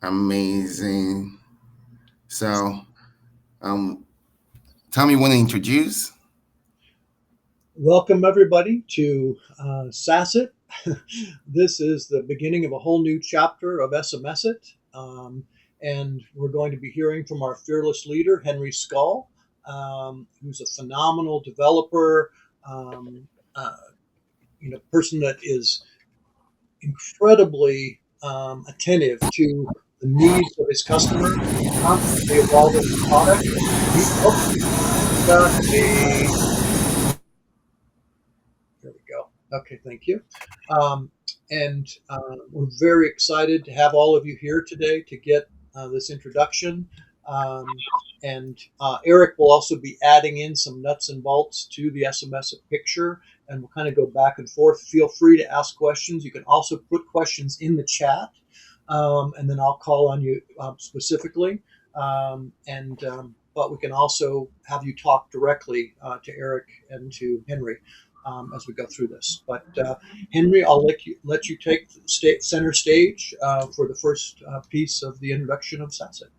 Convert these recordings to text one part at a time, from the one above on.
Amazing. So, um, tell me when to introduce. Welcome, everybody, to SAAS-iT. This is the beginning of a whole new chapter of SMS-iT. And we're going to be hearing from our fearless leader, Henry Scull, who's a phenomenal developer, um, uh, person that is incredibly attentive to the needs of his customers, constantly evolving his product. You got a There we go. Okay, thank you. Um, and we're very excited to have all of you here today to get this introduction. Um, and Eric will also be adding in some nuts and bolts to the SMS picture, and we'll kind of go back and forth. Feel free to ask questions. You can also put questions in the chat, and then I'll call on you specifically. But we can also have you talk directly to Eric and to Henry as we go through this. But Henry, I'll let you take center stage for the first piece of the introduction of SAAS-iT.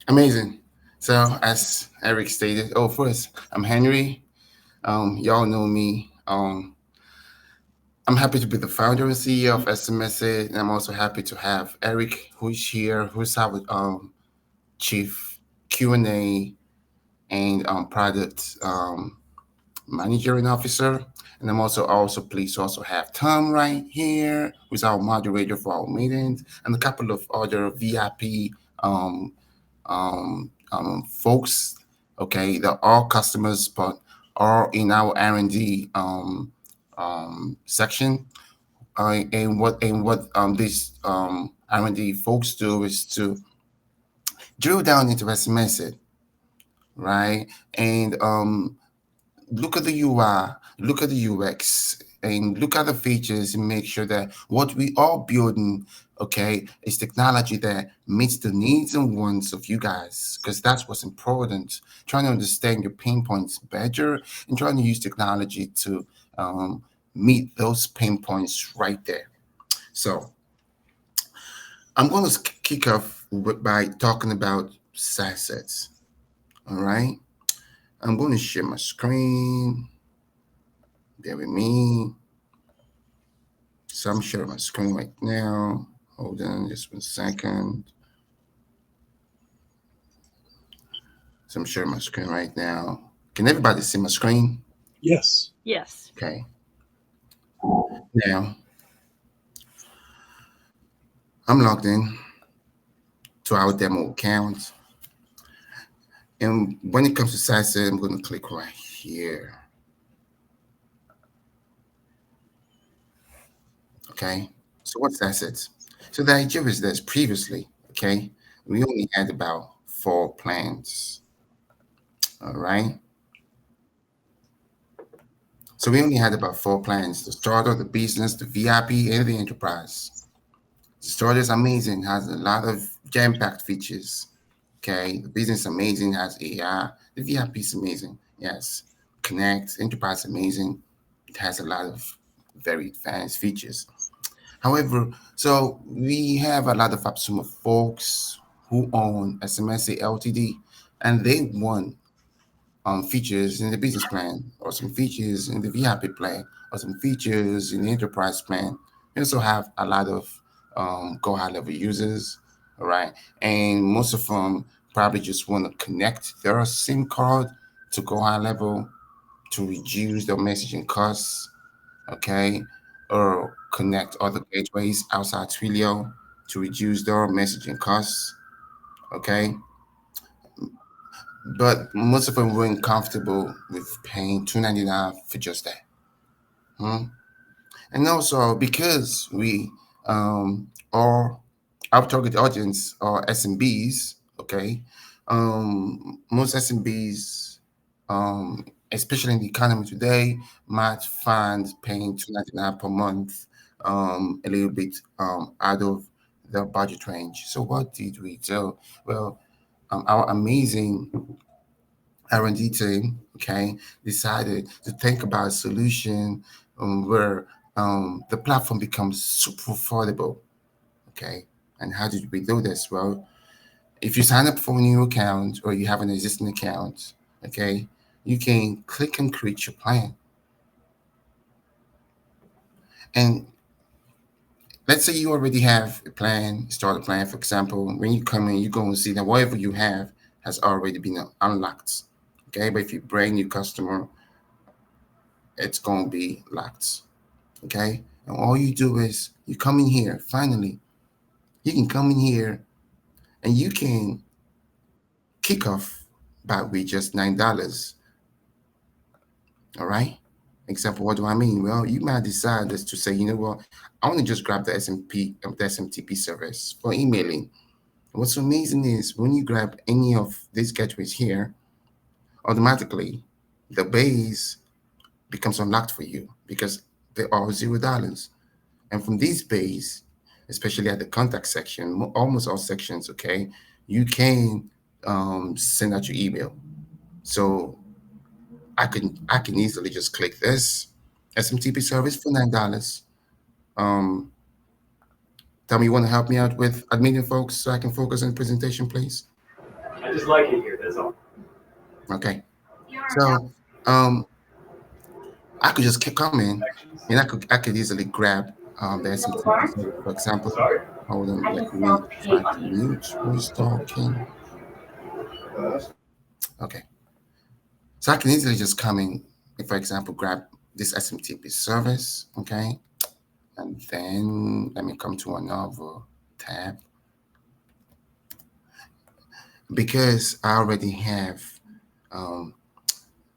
Amazing. So, as Eric stated, first, I'm Henry. Y'all know me. I'm happy to be the founder and CEO of SMS, and I'm also happy to have Eric, who's here, who's our chief Q&A and product manager and officer. And I'm also pleased to also have Tom right here, who's our moderator for our meetings, and a couple of other VIP um, folks. Okay, they're all customers, but are in our R&D section. And what these R&D folks do is to drill down into SMS, right? And look at the UI, look at the UX, and look at the features and make sure that what we are building, okay, is technology that meets the needs and wants of you guys, because that's what's important. Trying to understand your pain points better and trying to use technology to meet those pain points right there. So I'm going to kick off by talking about SAAS. All right. I'm going to share my screen. Bear with me. So I'm sharing my screen right now. Hold on just 1 second. So I'm sharing my screen right now. Can everybody see my screen? Yes. Yes. Okay. Now I'm logged in to our demo account. And when it comes to SaaS, I'm going to click right here. Okay. So what's assets? So the idea is this previously, okay, we only had about 4 plans. All right. So we only had about 4 plans: the starter, the business, the VIP, and the enterprise. The starter is amazing, has a lot of jam-packed features. Okay. The business is amazing, has AI. The VIP is amazing. Yes. Connect, enterprise is amazing. It has a lot of very advanced features. However, so we have a lot of Absuma folks who own SMS Ltd, and they want features in the business plan, or some features in the VIP plan, or some features in the enterprise plan. We also have a lot of go high level users, all right, and most of them probably just want to connect their SIM card to go high level to reduce their messaging costs, okay, or connect other gateways outside Twilio to reduce their messaging costs, okay. But most of them weren't comfortable with paying $2.99 for just that. Hmm? And also because we are our target audience are SMBs, okay. Most SMBs, especially in the economy today, might find paying $2.99 per month a little bit out of their budget range. So what did we do? Well, our amazing R&D team, okay, decided to think about a solution where the platform becomes super affordable, okay. And how did we do this? Well, if you sign up for a new account or you have an existing account, okay, you can click and create your plan. And let's say you already have a plan, start a plan. For example, when you come in, you're going to see that whatever you have has already been unlocked. Okay, but if you're a brand new customer, it's going to be locked. Okay, and all you do is you come in here. Finally, you can come in here and you can kick off by with just $9. All right. Example, what do I mean? Well, you might decide just to say, you know what, I want to just grab the SMTP service for emailing. What's so amazing is when you grab any of these gateways here, automatically the base becomes unlocked for you because they are $0. And from these base, especially at the contact section, almost all sections, okay, you can send out your email. So I can easily just click this SMTP service for $9. Um, Tell me, you want to help me out with admitting folks so I can focus on the presentation, please? I just like it here, that's all. Okay. So um, I could just keep coming, and I could easily grab the SMTP service, for example. Sorry? Hold on, let me try to mute who's talking. Okay. So I can easily just come in, if, for example, grab this SMTP service, okay? And then let me come to another tab because I already have um,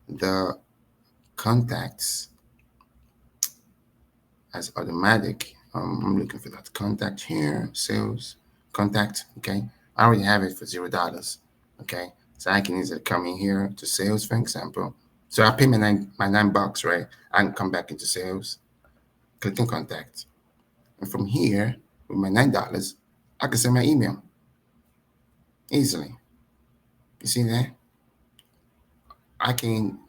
the contacts as automatic. I'm looking for that contact here, sales contact. Okay, I already have it for $0. Okay, so I can easily come in here to sales, for example. So I pay my $9, right? I can come back into sales, click on contact, and from here with my $9, I can send my email easily. You see that? I can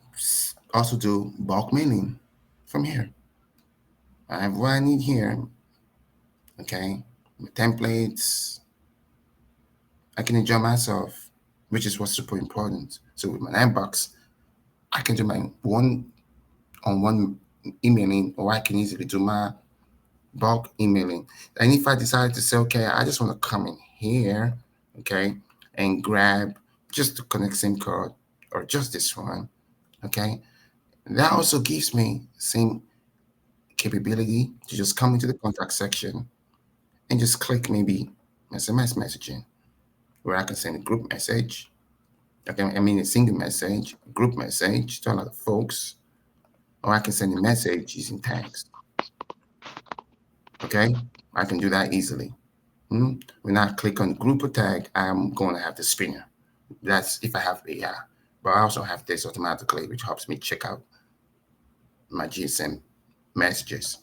also do bulk mailing from here. I have what I need here. Okay, my templates. I can enjoy myself, which is what's super important. So with my inbox, I can do my one-on-one emailing, or I can easily do my bulk emailing. And if I decide to say, okay, I just want to come in here, okay, and grab just the connect SIM card or just this one, okay, that also gives me same capability to just come into the contact section and just click maybe SMS messaging where I can send a group message. Okay, I mean a single message, a group message to a lot of folks, or I can send a message using tags. Okay, I can do that easily. When I click on group or tag, I'm going to have the spinner. That's if I have AI, but I also have this automatically, which helps me check out my GSM messages.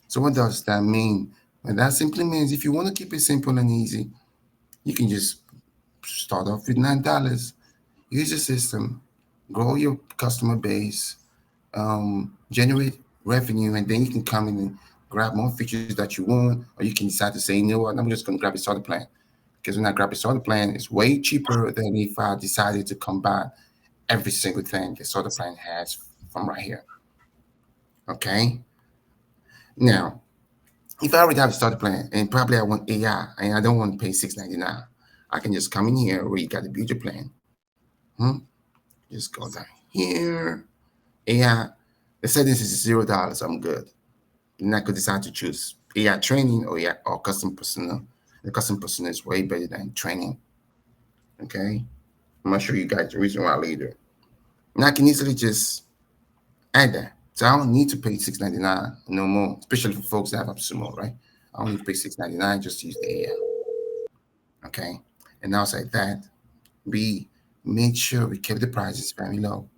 So what does that mean? Well, that simply means if you want to keep it simple and easy, you can just start off with $9. Use your system, grow your customer base, generate revenue, and then you can come in and grab more features that you want, or you can decide to say, you know what, I'm just going to grab a starter plan. Because when I grab a starter plan, it's way cheaper than if I decided to combine every single thing the starter plan has from right here. Okay. Now, if I already have a starter plan and probably I want AI and I don't want to pay $6.99, I can just come in here where you got to build your plan. Just go down here. AI, the settings is $0. I'm good. And I could decide to choose AI training or AI or custom persona. The custom persona is way better than training. Okay. I'm gonna show you guys the reason why later. And I can easily just add that. So I don't need to pay $6.99 no more, especially for folks that have AppSumo, right? I don't need to pay $6.99 just to use the AI. Okay. And outside that, we made sure we kept the prices very low.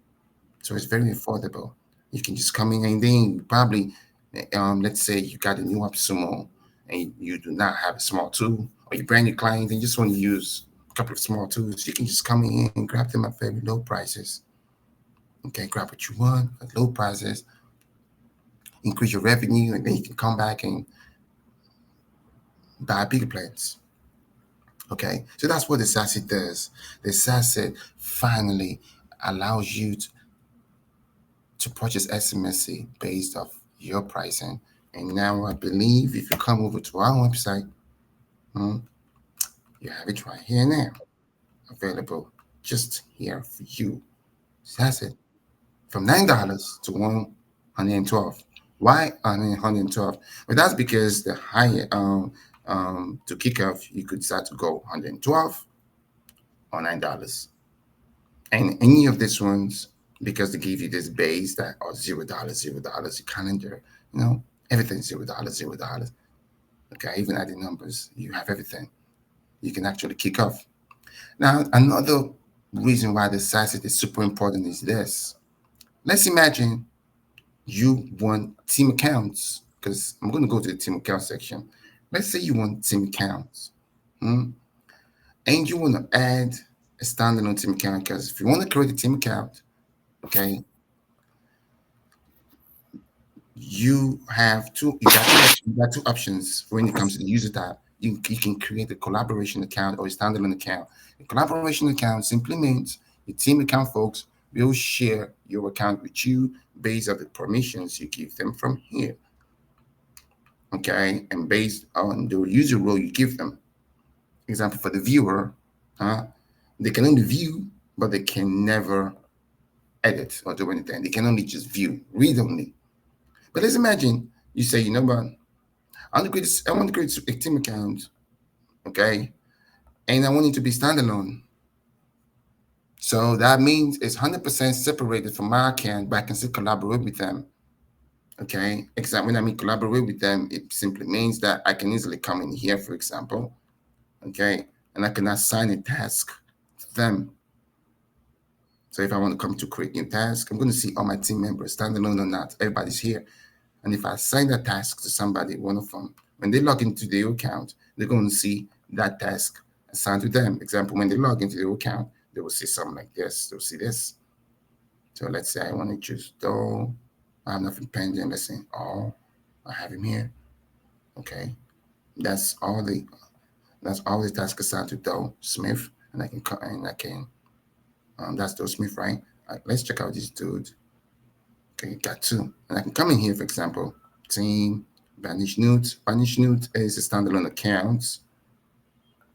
So it's very affordable. You can just come in and then probably, let's say you got a new AppSumo and you do not have a small tool, or you brand new client and you just want to use a couple of small tools, you can just come in and grab them at very low prices. Okay, grab what you want at low prices, increase your revenue, and then you can come back and buy bigger plans. Okay, so that's what the SAAS-iT does. The SAAS-iT finally allows you to purchase SMS based off your pricing. And now I believe if you come over to our website, hmm, you have it right here now, available just here for you. So that's it. From $9 to 112. Why 112? Well, that's because the higher to kick off, you could start to go 112 or $9. And any of these ones, because they give you this base that are $0, $0, your calendar, everything $0, $0. Okay, even adding numbers, you have everything. You can actually kick off. Now, another reason why the size is super important is this. Let's imagine you want team accounts, because I'm going to go to the team account section. Let's say you want team accounts, and you want to add a standalone team account, because if you want to create a team account, okay, you got two options when it comes to the user tab. You can create a collaboration account or a standalone account. A collaboration account simply means your team account folks will share your account with you based on the permissions you give them from here. Okay, and based on the user role you give them. Example for the viewer, they can only view, but they can never edit or do anything. They can only just view, read only. But let's imagine you say, you know what, I want to create a team account, okay, and I want it to be standalone. So that means it's 100% separated from my account, but I can still collaborate with them. Okay, except when I mean collaborate with them, it simply means that I can easily come in here, for example, okay, and I can assign a task to them. So if I want to come to create new task, I'm going to see all my team members, standalone or not, everybody's here. And if I assign that task to somebody, one of them, when they log into their account, they're going to see that task assigned to them. Example, when they log into their account, they will see something like this. They'll see this. So let's say I want to choose though. I have nothing pending. Let's say all. I have him here. Okay. That's all the task assigned to Doe Smith. And that's Doe Smith, right? Let's check out this dude. Okay, got two. And I can come in here, for example, team, Banish Newt. Banish Newt is a standalone account.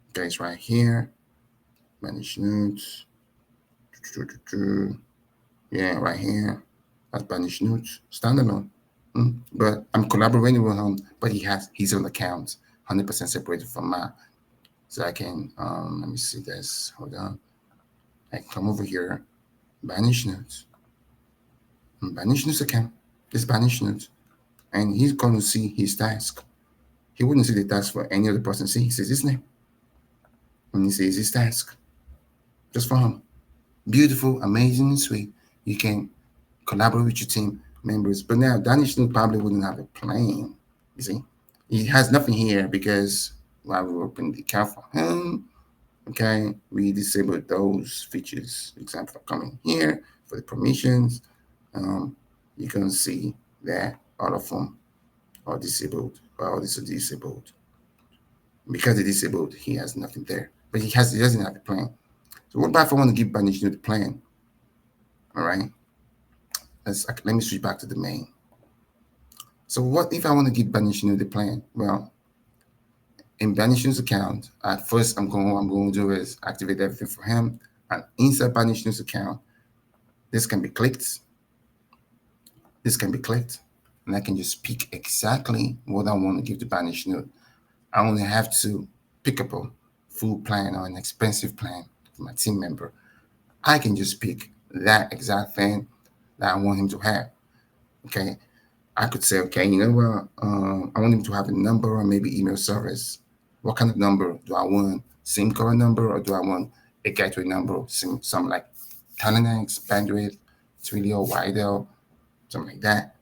Okay, it's right here. Banish Newt. Yeah, right here. That's Banish Newt. Standalone. But I'm collaborating with him, but he has his own account, 100% separated from mine. So I can, let me see this. Hold on. I can come over here, Banish Newt. Banish Newt's account. This Banish Newt. And he's going to see his task. He wouldn't see the task for any other person. See, he sees his name. And he sees his task. Just for him. Beautiful, amazing, and sweet. You can collaborate with your team members. But now, Danish Snoop probably wouldn't have a plan. You see? He has nothing here because while we open the account for him, okay, we disabled those features. Example, coming here for the permissions. You can see that all of them are disabled. All these are disabled. Because they're disabled, he has nothing there. But he doesn't have a plan. So what about if I want to give Banish the plan? All right. Let me switch back to the main. So what if I want to give Banish the plan? Well, in Banish's account, at first I'm going to do is activate everything for him. And inside Banish's account, this can be clicked. This can be clicked. And I can just pick exactly what I want to give to Banish Node. I only have to pick up a full plan or an expensive plan for my team member. I can just pick that exact thing that I want him to have. Okay. I could say, okay, you know what? I want him to have a number or maybe email service. What kind of number do I want? SIM card number, or do I want a gateway number? Some like Telnex, bandwidth, 3D or WideL, something like that.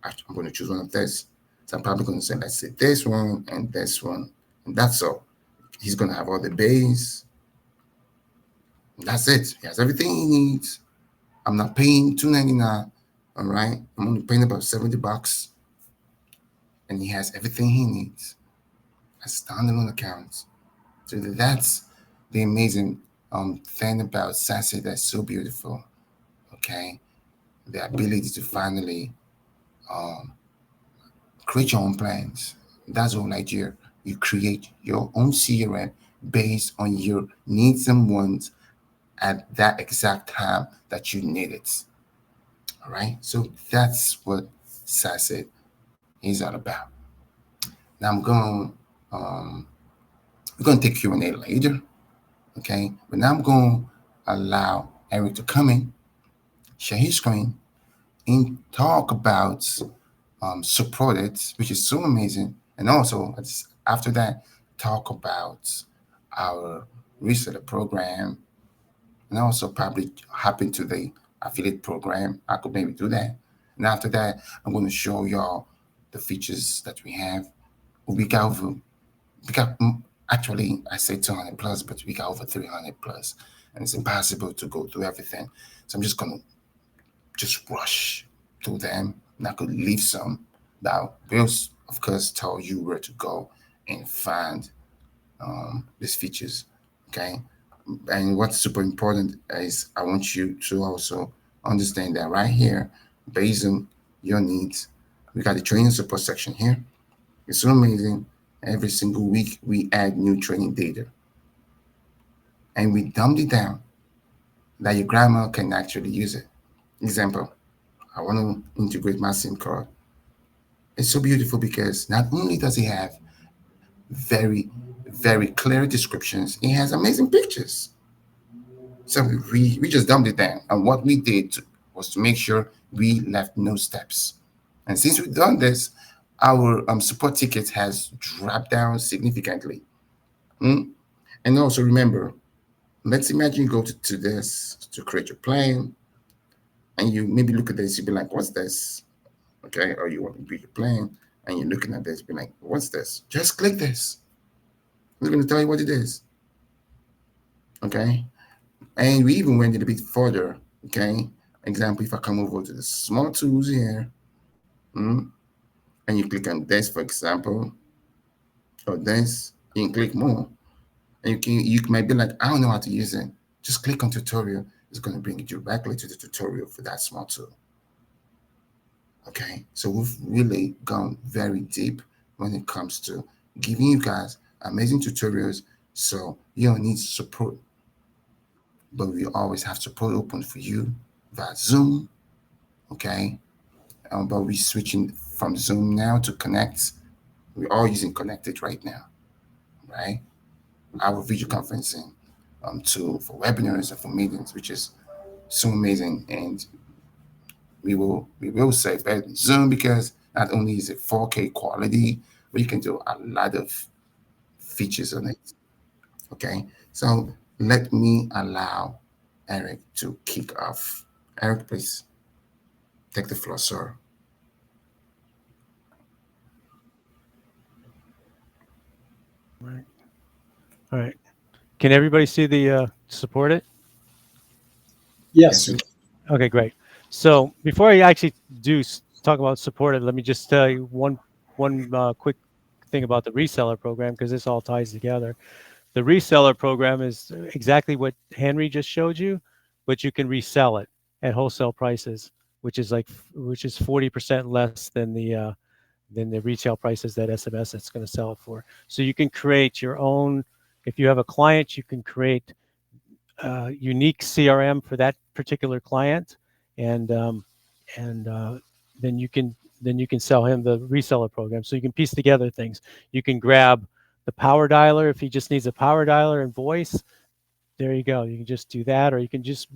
I'm going to choose one of this. So I'm probably going to say, let's say this one and this one. And that's all. He's going to have all the base. That's it. He has everything he needs. I'm not paying $2.99. All right. I'm only paying about $70. And he has everything he needs. as standalone accounts. So that's the amazing thing about SAAS-iT that's so beautiful. Okay, the ability to finally um, create your own plans. That's all idea. You create your own CRM based on your needs and wants at that exact time that you need it. All right. So that's what SAAS-iT is all about. Now we're gonna take Q&A later. Okay. But now I'm gonna allow Eric to come in, share his screen, and talk about support it, which is so amazing. And also, after that, talk about our reseller program, and also probably hop into the affiliate program. I could maybe do that. And after that, I'm going to show y'all the features that we have. We got over, we got actually I say 200 plus, but we got over 300 plus, and it's impossible to go through everything. So I'm just gonna just rush through them, and I could leave some that will, of course, tell you where to go and find these features. Okay, and what's super important is I want you to also understand that right here, based on your needs, we got the training support section here. It's so amazing. Every single week we add new training data, and we dumbed it down that your grandma can actually use it. Example, I want to integrate my SIM card. It's so beautiful because not only does it have very, very clear descriptions, it has amazing pictures. So we just dumped it down. And what we did was to make sure we left no steps. And since we've done this, our support ticket has dropped down significantly. Mm? And also remember, let's imagine you go to this to create your plan, and you maybe look at this, you'll be like, what's this? Okay, or you want to build your plan, and you're looking at this, be like, what's this? Just click this. It's going to tell you what it is. Okay, and we even went a bit further. Okay, example, if I come over to the small tools here, mm, and you click on this, for example, or this, you can click more, and you might be like, I don't know how to use it. Just click on tutorial. It's going to bring you directly to the tutorial for that small tool. Okay, so we've really gone very deep when it comes to giving you guys amazing tutorials. So you don't need support, but we always have support open for you via Zoom. Okay, but we're switching from Zoom now to Connect. We're all using Connected right now, right? Our video conferencing tool for webinars and for meetings, which is so amazing. And we will say better than Zoom because not only is it 4K quality, but you can do a lot of features on it. Okay, so let me allow Eric to kick off. Eric, please take the floor, sir. All right. All right. Can everybody see the support it? Yes, Yes. we Okay, great. So before I actually talk about support it, let me just tell you one quick thing about the reseller program because this all ties together. The reseller program is exactly what Henry just showed you, but you can resell it at wholesale prices, which is 40% less than the retail prices that SMS it's going to sell it for. So you can create your own. If you have a client, you can create unique CRM for that particular client, and and then you can sell him the reseller program. So you can piece together things. You can grab the power dialer if he just needs a power dialer and voice. There you go. You can just do that, or you can just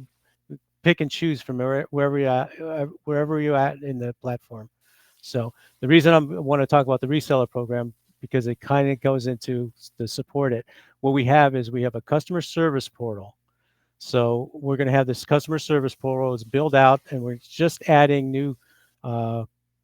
pick and choose from wherever you're at in the platform. So the reason I want to talk about the reseller program because it kind of goes into the support it. What we have is we have a customer service portal. So we're going to have this customer service portal is built out, and we're just adding new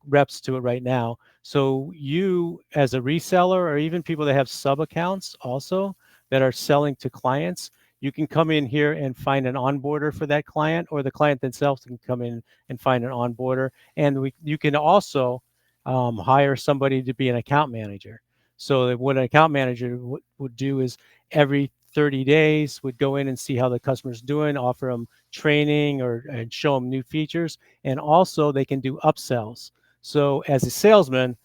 reps to it right now. So you, as a reseller, or even people that have sub accounts also that are selling to clients, you can come in here and find an onboarder for that client, or the client themselves can come in and find an onboarder. And you can also hire somebody to be an account manager. So that what an account manager would do is every 30 days would go in and see how the customer's doing, offer them training and show them new features. And also they can do upsells. So as a salesman,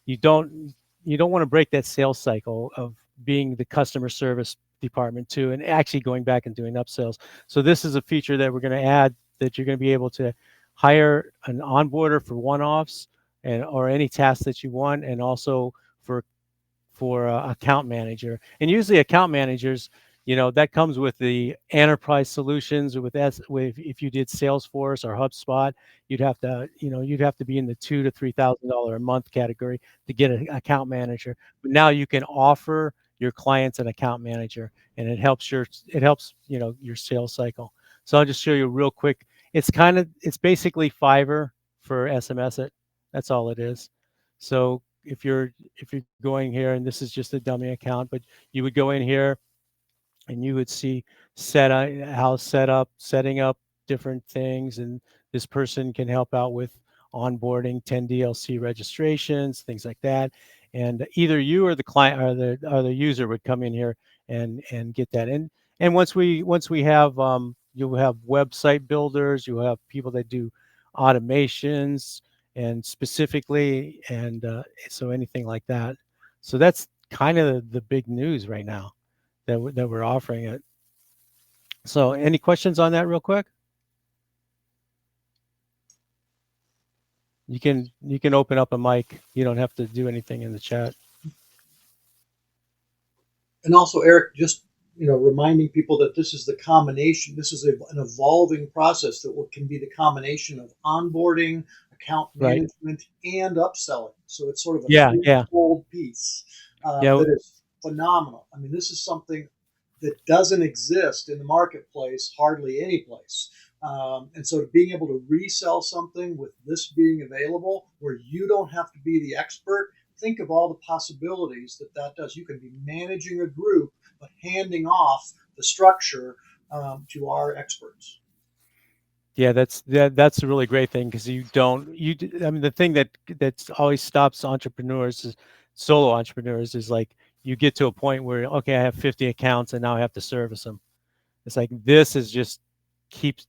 you don't want to break that sales cycle of being the customer service department too, and actually going back and doing upsells. So this is a feature that we're going to add, that you're going to be able to hire an onboarder for one-offs and or any tasks that you want, and also for account manager. And usually account managers, that comes with the enterprise solutions, or with if you did Salesforce or HubSpot, you'd have to be in the $2,000 to $3,000 a month category to get an account manager. But now you can offer your clients an account manager, and it helps your sales cycle. So I'll just show you real quick. It's basically Fiverr for SMS-it. That's all it is. So if you're going here, and this is just a dummy account, but you would go in here and you would see setting up different things, and this person can help out with onboarding 10 DLC registrations, things like that. And either you or the client or the user would come in here and get that. And once we have you'll have website builders, you'll have people that do automations and specifically, and so anything like that. So that's kind of the big news right now that we're offering it. So any questions on that real quick? You can open up a mic. You don't have to do anything in the chat. And also, Eric, just reminding people that this is the combination. This is an evolving process that can be the combination of onboarding, account Right. management, and upselling. So it's sort of a Yeah. threefold piece that is phenomenal. I mean, this is something that doesn't exist in the marketplace, hardly any place. And so being able to resell something with this being available, where you don't have to be the expert, think of all the possibilities that does. You can be managing a group, but handing off the structure to our experts. Yeah, that's a really great thing, because I mean, the thing that's always stops solo entrepreneurs is like, you get to a point where, okay, I have 50 accounts and now I have to service them. It's like, this is just keep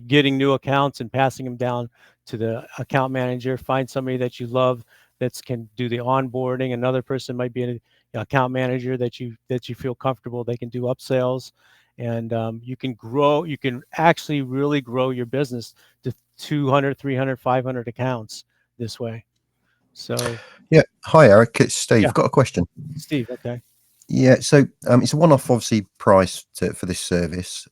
getting new accounts and passing them down to the account manager. Find somebody that you love that can do the onboarding. Another person might be an account manager that you feel comfortable. They can do upsells, and you can actually really grow your business to 200, 300, 500 accounts this way. So Yeah. Hi, Eric. It's Steve. Yeah. Got a question. Steve, okay. Yeah. So it's a one-off, obviously, price for this service.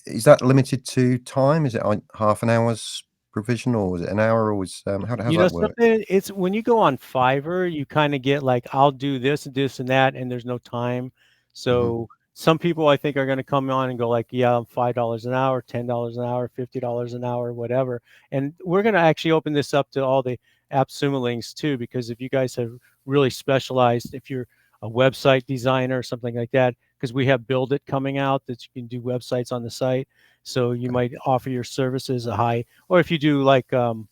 Is that limited to time? Is it half an hour's provision, or is it an hour, or how does that work? It's when you go on Fiverr, you kind of get like, I'll do this and that, and there's no time. So some people, I think, are going to come on and go like, yeah, I'm $5 an hour, $10 an hour, $50 an hour, whatever. And we're going to actually open this up to all the AppSumolinks too, because if you guys have really specialized, if you're a website designer or something like that, because we have Build It coming out that you can do websites on the site. So you might offer your services a high, or if you do like workflow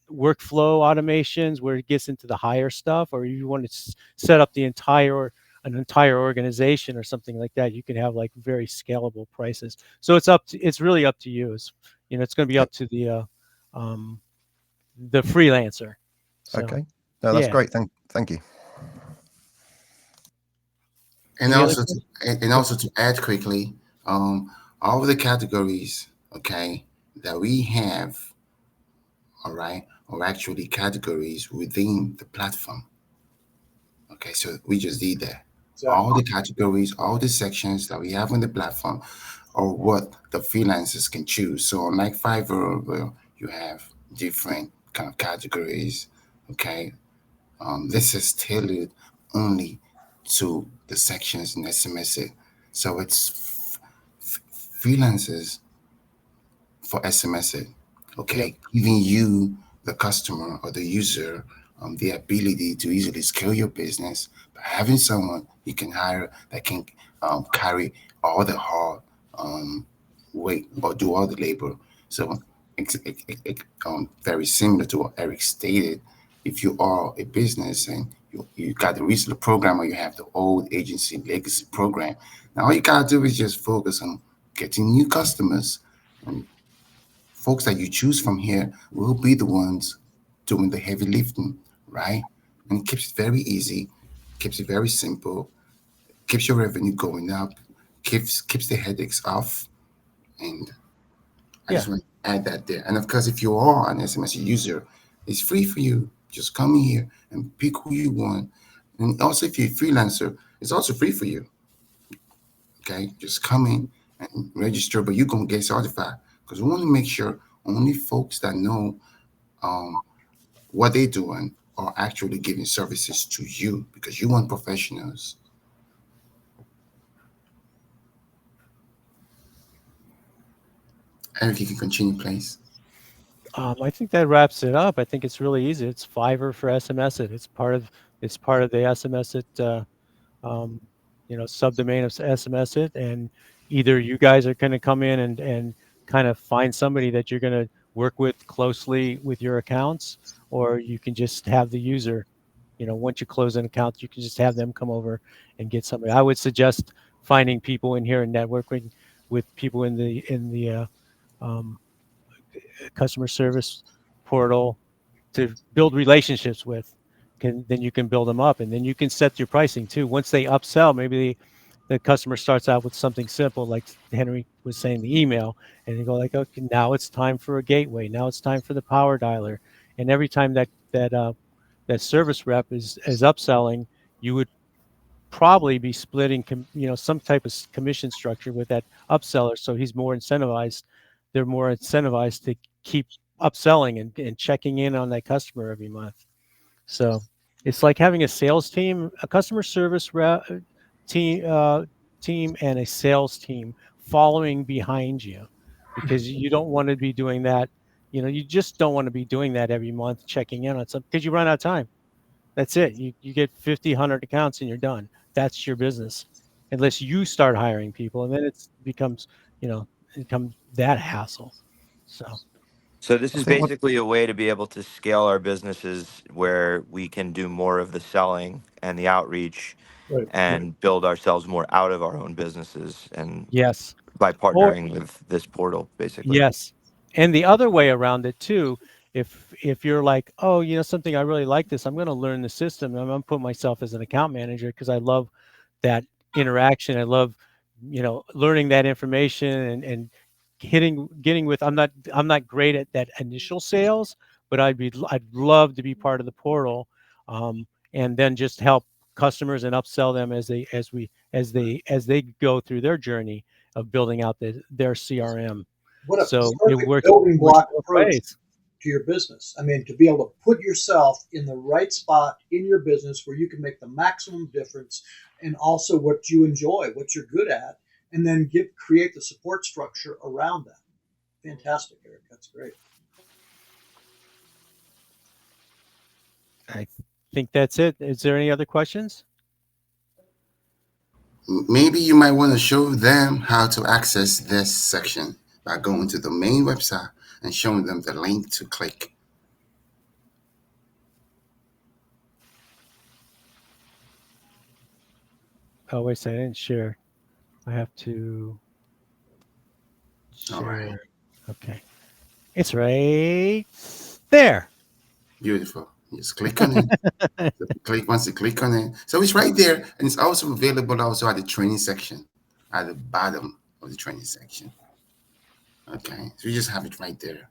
automations where it gets into the higher stuff, or you want to set up an entire organization or something like that, you can have like very scalable prices. So it's really up to you. It's going to be up to the freelancer. So, okay. No, that's great. Thank you. And also to add quickly, all of the categories, okay, that we have, all right, are actually categories within the platform. Okay, so we just did that. Exactly. All the categories, all the sections that we have on the platform are what the freelancers can choose. So unlike Fiverr, where you have different kind of categories, okay, this is tailored only to the sections in SMS-iT. So it's freelancers for SMS-iT, okay, giving you, the customer or the user, the ability to easily scale your business by having someone you can hire that can carry all the hard weight or do all the labor. So very similar to what Eric stated. If you are a business and You got the Reseller Program, or you have the old agency legacy program. Now all you gotta do is just focus on getting new customers, and folks that you choose from here will be the ones doing the heavy lifting, right? And it keeps it very easy, keeps it very simple, keeps your revenue going up, keeps the headaches off. And I Yeah. just want to add that there. And of course, if you are an SMS user, it's free for you. Just come in here and pick who you want. And also, if you're a freelancer, it's also free for you. Okay, just come in and register, but you're gonna get certified because we want to make sure only folks that know um, what they're doing are actually giving services to you because you want professionals. Eric, you can continue, please. I think that wraps it up. I think it's really easy. It's Fiverr for SMS-it. It's part of the SMS-it um, subdomain of SMS-it, and either you guys are going to come in and kind of find somebody that you're going to work with closely with your accounts, or you can just have the user. Once you close an account, you can just have them come over and get somebody. I would suggest finding people in here and networking with people in the um, customer service portal to build relationships with. Then you can build them up, and then you can set your pricing too. Once they upsell, maybe the customer starts out with something simple, like Henry was saying, the email, and you go like, okay, now it's time for a gateway. Now it's time for the power dialer. And every time that service rep is upselling, you would probably be splitting some type of commission structure with that upseller, so he's more incentivized. They're more incentivized to keep upselling and checking in on that customer every month. So it's like having a sales team, a customer service team, and a sales team following behind you, because you don't want to be doing that. You just don't want to be doing that every month, checking in on something, because you run out of time. That's it. You get 50, 100 accounts and you're done. That's your business, unless you start hiring people, and then it becomes that hassle. So So this I is think what basically a way to be able to scale our businesses where we can do more of the selling and the outreach Right. and build ourselves more out of our own businesses and yes, by or partnering with this portal, basically. yes, and the other way around it too. If you're like, oh, something, I really like this, I'm going to learn the system. I'm going to put myself as an account manager because I love that interaction. I love, learning that information and getting with. I'm not great at that initial sales, but I'd love to be part of the portal, and then just help customers and upsell them as they go through their journey of building out their CRM. What a So it perfect works building works block both approach ways. to your business. I mean, to be able to put yourself in the right spot in your business where you can make the maximum difference, and also what you enjoy, what you're good at, and then create the support structure around that. Fantastic, Eric. That's great. I think that's it. Is there any other questions? Maybe you might want to show them how to access this section by going to the main website and showing them the link to click. Oh, wait a second, I didn't share. I have to All right. share. Okay. It's right there. Beautiful. Just click on it. So click once you click on it. So it's right there, and it's also available also at the training section, at the bottom of the training section. Okay. So you just have it right there.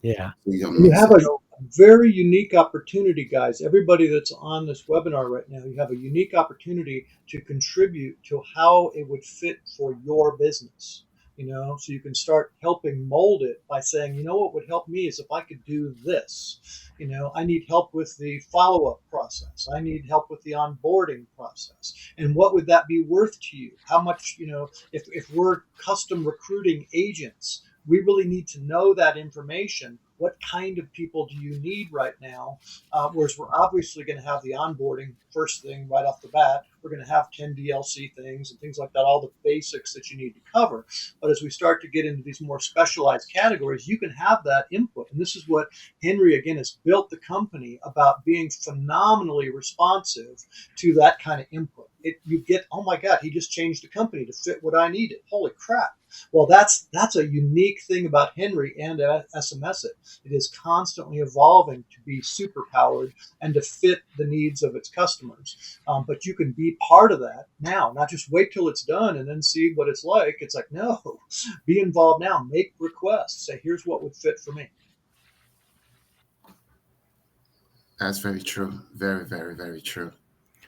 Yeah. So you don't And you miss have it. a very unique opportunity, guys. Everybody that's on this webinar right now, you have a unique opportunity to contribute to how it would fit for your business. So you can start helping mold it by saying, what would help me is if I could do this. I need help with the follow-up process. I need help with the onboarding process. And what would that be worth to you? How much, if we're custom recruiting agents, we really need to know that information. What kind of people do you need right now? Whereas we're obviously going to have the onboarding first thing right off the bat. We're We're going to have 10 DLC things and things like that, all the basics that you need to cover. But as we start to get into these more specialized categories, you can have that input. And this is what Henry, again, has built the company about, being phenomenally responsive to that kind of input. You get, oh my God, he just changed the company to fit what I needed. Holy crap. Well, that's a unique thing about Henry and SMS-iT. It is constantly evolving to be super powered and to fit the needs of its customers. But you can be part of that now, not just wait till it's done and then see what it's like. It's like, no, be involved now. Make requests. Say, here's what would fit for me. That's very true. Very, very, very true.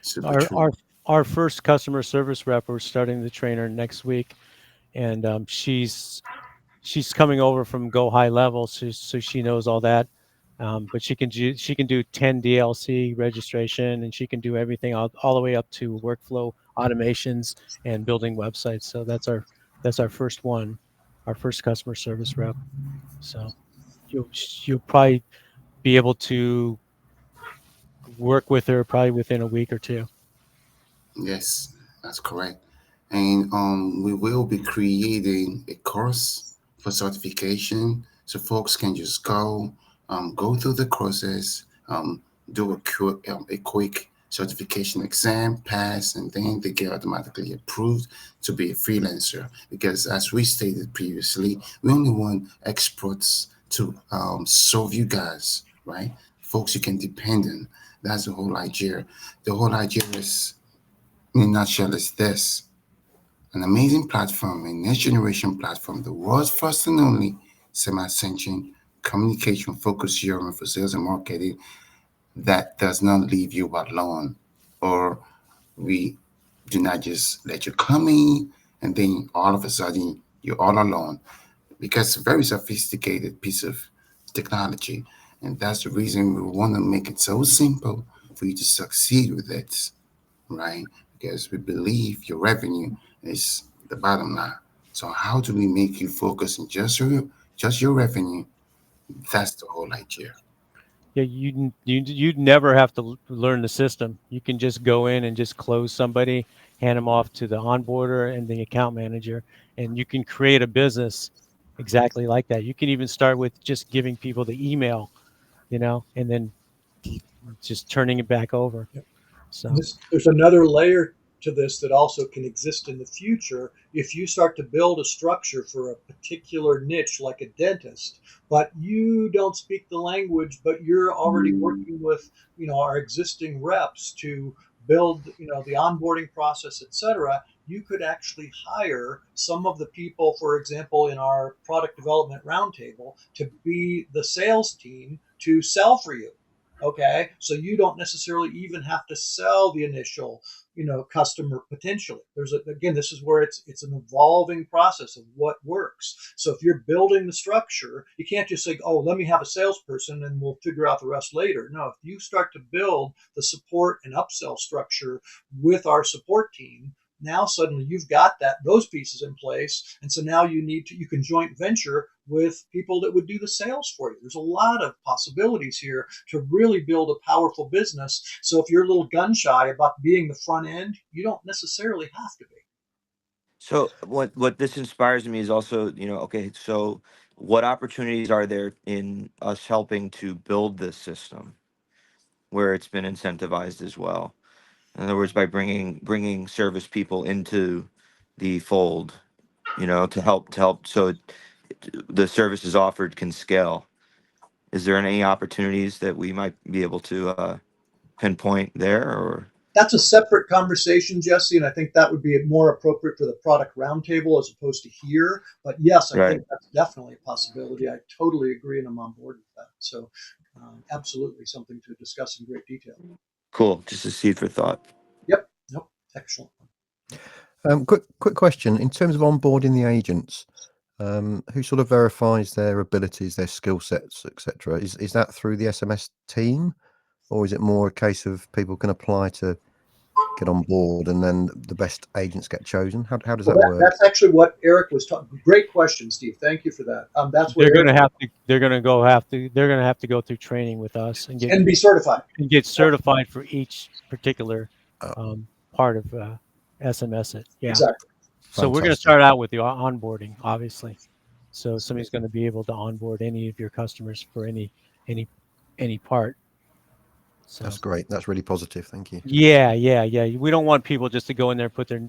Super Our, true. our our first customer service rep, we're starting to train her next week, and she's coming over from Go High Level, so she knows all that. But she can do 10 DLC registration, and she can do everything all the way up to workflow automations and building websites. So that's our first one, our first customer service rep. So you'll probably be able to work with her probably within a week or two. Yes, that's correct. And we will be creating a course for certification, so folks can just go through the courses, do a quick certification exam, pass, and then they get automatically approved to be a freelancer. Because as we stated previously, we only want experts to serve you guys, right? Folks you can depend on. That's the whole idea. The whole idea is, in a nutshell, is this: an amazing platform, a next generation platform, the world's first and only semi-sentient communication focused CRM for sales and marketing that does not leave you alone, or we do not just let you come in and then all of a sudden you're all alone, because it's a very sophisticated piece of technology. And that's the reason we want to make it so simple for you to succeed with it, right? Because we believe your revenue is the bottom line. So how do we make you focus on just your revenue? That's the whole idea. Yeah, you'd never have to learn the system. You can just go in and just close somebody, hand them off to the onboarder and the account manager, and you can create a business exactly like that. You can even start with just giving people the email, and then just turning it back over. Yep. So There's another layer to this that also can exist in the future. If you start to build a structure for a particular niche, like a dentist, but you don't speak the language, but you're already working with, our existing reps to build, the onboarding process, etc., you could actually hire some of the people, for example, in our product development roundtable, to be the sales team to sell for you. Okay, so you don't necessarily even have to sell the initial, customer potentially. Again, this is where it's an evolving process of what works. So if you're building the structure, you can't just say, oh, let me have a salesperson and we'll figure out the rest later. No, if you start to build the support and upsell structure with our support team, now suddenly you've got those pieces in place, and so now you can joint venture with people that would do the sales for you. There's a lot of possibilities here to really build a powerful business. So if you're a little gun shy about being the front end, you don't necessarily have to be. So what this inspires me is also, okay, so what opportunities are there in us helping to build this system where it's been incentivized as well? In other words, by bringing service people into the fold, to help so the services offered can scale. Is there any opportunities that we might be able to pinpoint there, or That's a separate conversation, Jesse, and I think that would be more appropriate for the product roundtable as opposed to here. But yes, I right? think that's definitely a possibility. I totally agree, and I'm on board with that. So absolutely something to discuss in great detail. Cool. Just a seed for thought. Yep. Nope. Excellent. Quick question. In terms of onboarding the agents, who sort of verifies their abilities, their skill sets, etc.? Is that through the SMS team, or is it more a case of people can apply to get on board and then the best agents get chosen? How does that work? That's actually what Eric was talking. Great question, Steve. Thank you for that. That's what they're gonna have to go through training with us and be certified. get certified for each particular Oh. part of SMS-iT. Yeah. Exactly. So we're going to Fantastic. start out with the onboarding, obviously. So somebody's going to be able to onboard any of your customers for any any part. So That's great. That's really positive. Thank you. yeah. We don't want people just to go in there, put their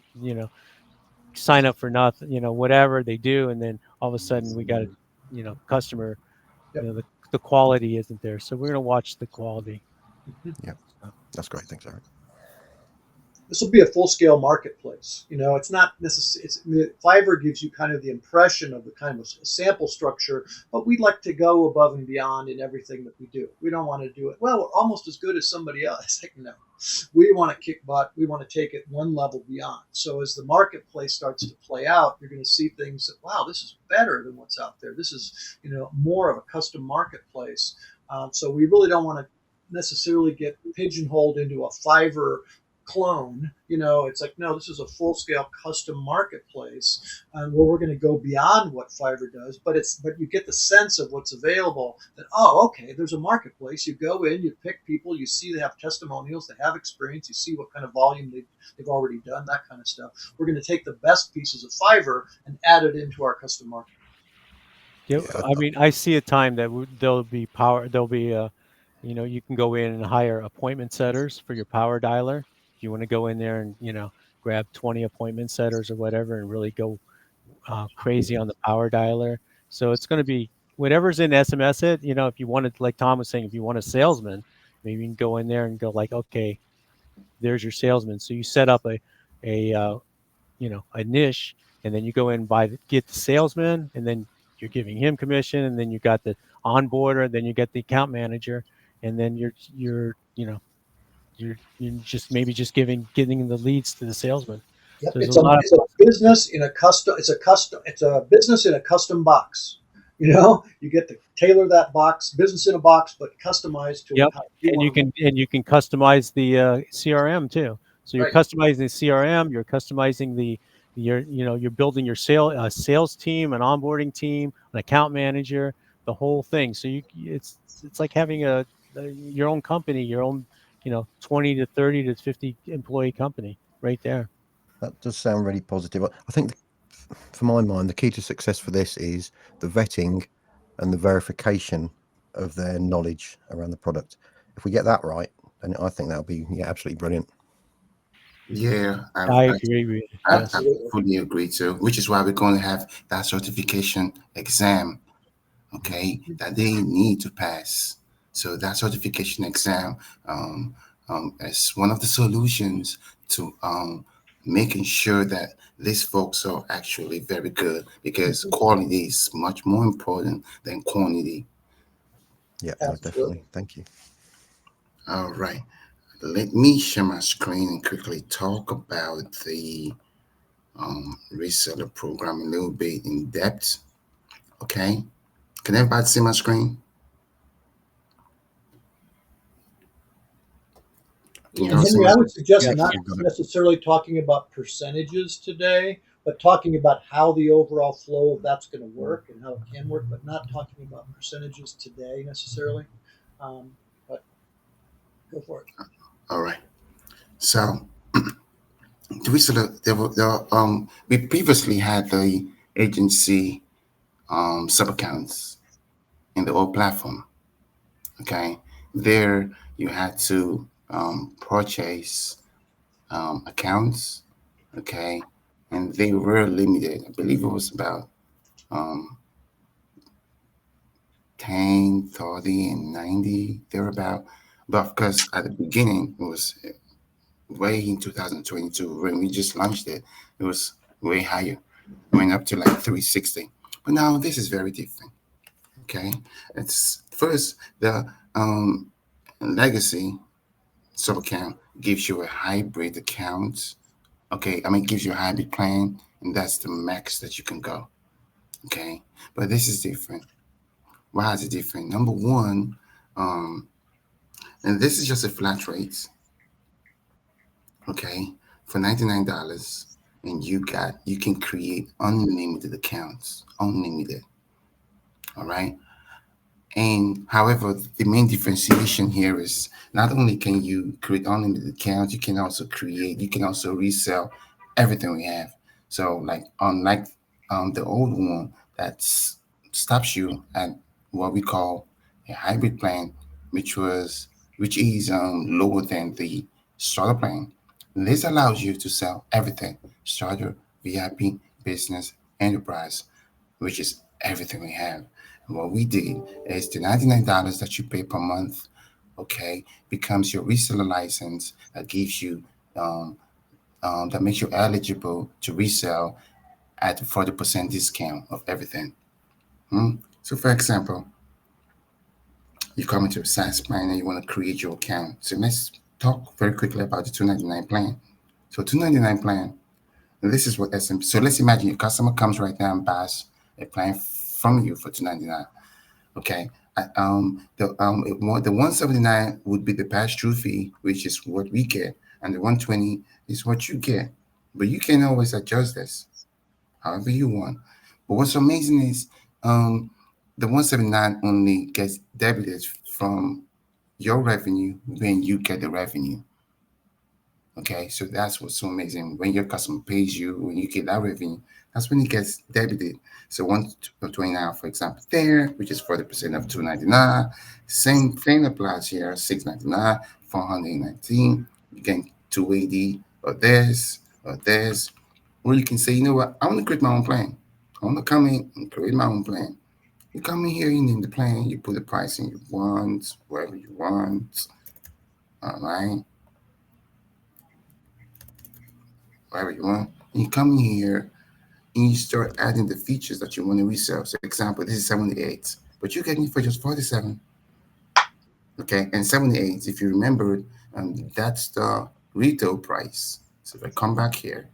sign up for nothing, whatever they do, and then all of a sudden we got a customer, Yep. the quality isn't there. So we're going to watch the quality. Yeah, So, that's great. Thanks, Eric. This will be a full-scale marketplace. It's not necessarily. Fiverr gives you kind of the impression of the kind of a sample structure, but we'd like to go above and beyond in everything that we do. We don't want to do it well. We're almost as good as somebody else. Like, no, we want to kick butt. We want to take it one level beyond. So as the marketplace starts to play out, you're going to see things that, wow, this is better than what's out there. This is more of a custom marketplace. So we really don't want to necessarily get pigeonholed into a Fiverr clone. It's like, no, this is a full-scale custom marketplace where we're going to go beyond what Fiverr does, but you get the sense of what's available, that, oh, okay, there's a marketplace. You go in, you pick people, you see they have testimonials, they have experience, you see what kind of volume they've already done, that kind of stuff. We're going to take the best pieces of Fiverr and add it into our custom market. yeah, I mean, I see a time that there'll be you can go in and hire appointment setters for your power dialer. If you want to go in there and grab 20 appointment setters or whatever and really go crazy on the power dialer. So it's going to be whatever's in SMS-iT. If you wanted, like Tom was saying, if you want a salesman, maybe you can go in there and go like, okay, there's your salesman. So you set up a niche, and then you go in and get the salesman, and then you're giving him commission, and then you got the onboarder, then you get the account manager, and then you're just maybe just getting the leads to the salesman. Yep. So there's It's a a lot of it's a business in a custom. It's a business in a custom box. You get to tailor that box, business in a box, but customized to Yep, how you and want you can customize the CRM too. So you're Right. customizing the CRM, you're customizing you're building your sales team, an onboarding team, an account manager, the whole thing. So it's like having your own company, your own 20 to 30 to 50 employee company right there. That does sound really positive. I think, for my mind, the key to success for this is the vetting and the verification of their knowledge around the product. If we get that right, then I think that'll be absolutely brilliant. Yeah, I agree with you. I Yes. fully agree too, which is why we're going to have that certification exam, okay, that they need to pass. So that certification exam is one of the solutions to making sure that these folks are actually very good, because quality is much more important than quantity. Yeah, no, Absolutely. definitely. Thank you. All right. Let me share my screen and quickly talk about the reseller program a little bit in depth. Okay. Can everybody see my screen? Can you And all see Henry, my I screen? would suggest Yes. not necessarily talking about percentages today, but talking about how the overall flow of that's going to work and how it can work, but not talking about percentages today necessarily. But go for it. All right. So the reseller, we previously had the agency sub accounts in the old platform. Okay. There you had to purchase accounts. Okay. And they were limited. I believe it was about um, 10, 30, and 90, thereabout. But of course, at the beginning, it was way in 2022 when we just launched it. It was way higher. It went up to like 360. But now this is very different. Okay. It's first the legacy sub account gives you a hybrid account. Okay. I mean, it gives you a hybrid plan, and that's the max that you can go. Okay. But this is different. Why is it different? Number one, um, and this is just a flat rate, okay, for $99, and you can create unlimited accounts, unlimited. All right. And however, the main differentiation here is not only can you create unlimited accounts, you can also resell everything we have. So like unlike the old one that stops you at what we call a hybrid plan, which is lower than the starter plan. This allows you to sell everything: starter, VIP, business, enterprise, which is everything we have. And what we did is the $99 that you pay per month, okay, becomes your reseller license that gives you, that makes you eligible to resell at 40% discount of everything. Hmm? So, for example, you come into a SaaS plan and you want to create your account. So, let's talk very quickly about the 299 plan. So, 299 plan, this is what SM. So, let's imagine your customer comes right now and buys a plan from you for 299. Okay. The 179 would be the pass through fee, which is what we get, and the 120 is what you get. But you can always adjust this however you want. But what's amazing is the 179 only gets debited from your revenue when you get the revenue. Okay, so that's what's so amazing. When your customer pays you, when you get that revenue, that's when it gets debited. So 129, for example, there, which is 40% of 299. Same thing applies here, 699, 419. You get 280 or this. Or you can say, you know what, I want to create my own plan. I want to come in and create my own plan. You come in here, you name the plan, you put the pricing you want, whatever you want. All right. Whatever you want. And you come in here and you start adding the features that you want to resell. So, example, this is 78, but you're getting it for just 47. Okay, and 78, if you remember, that's the retail price. So if I come back here,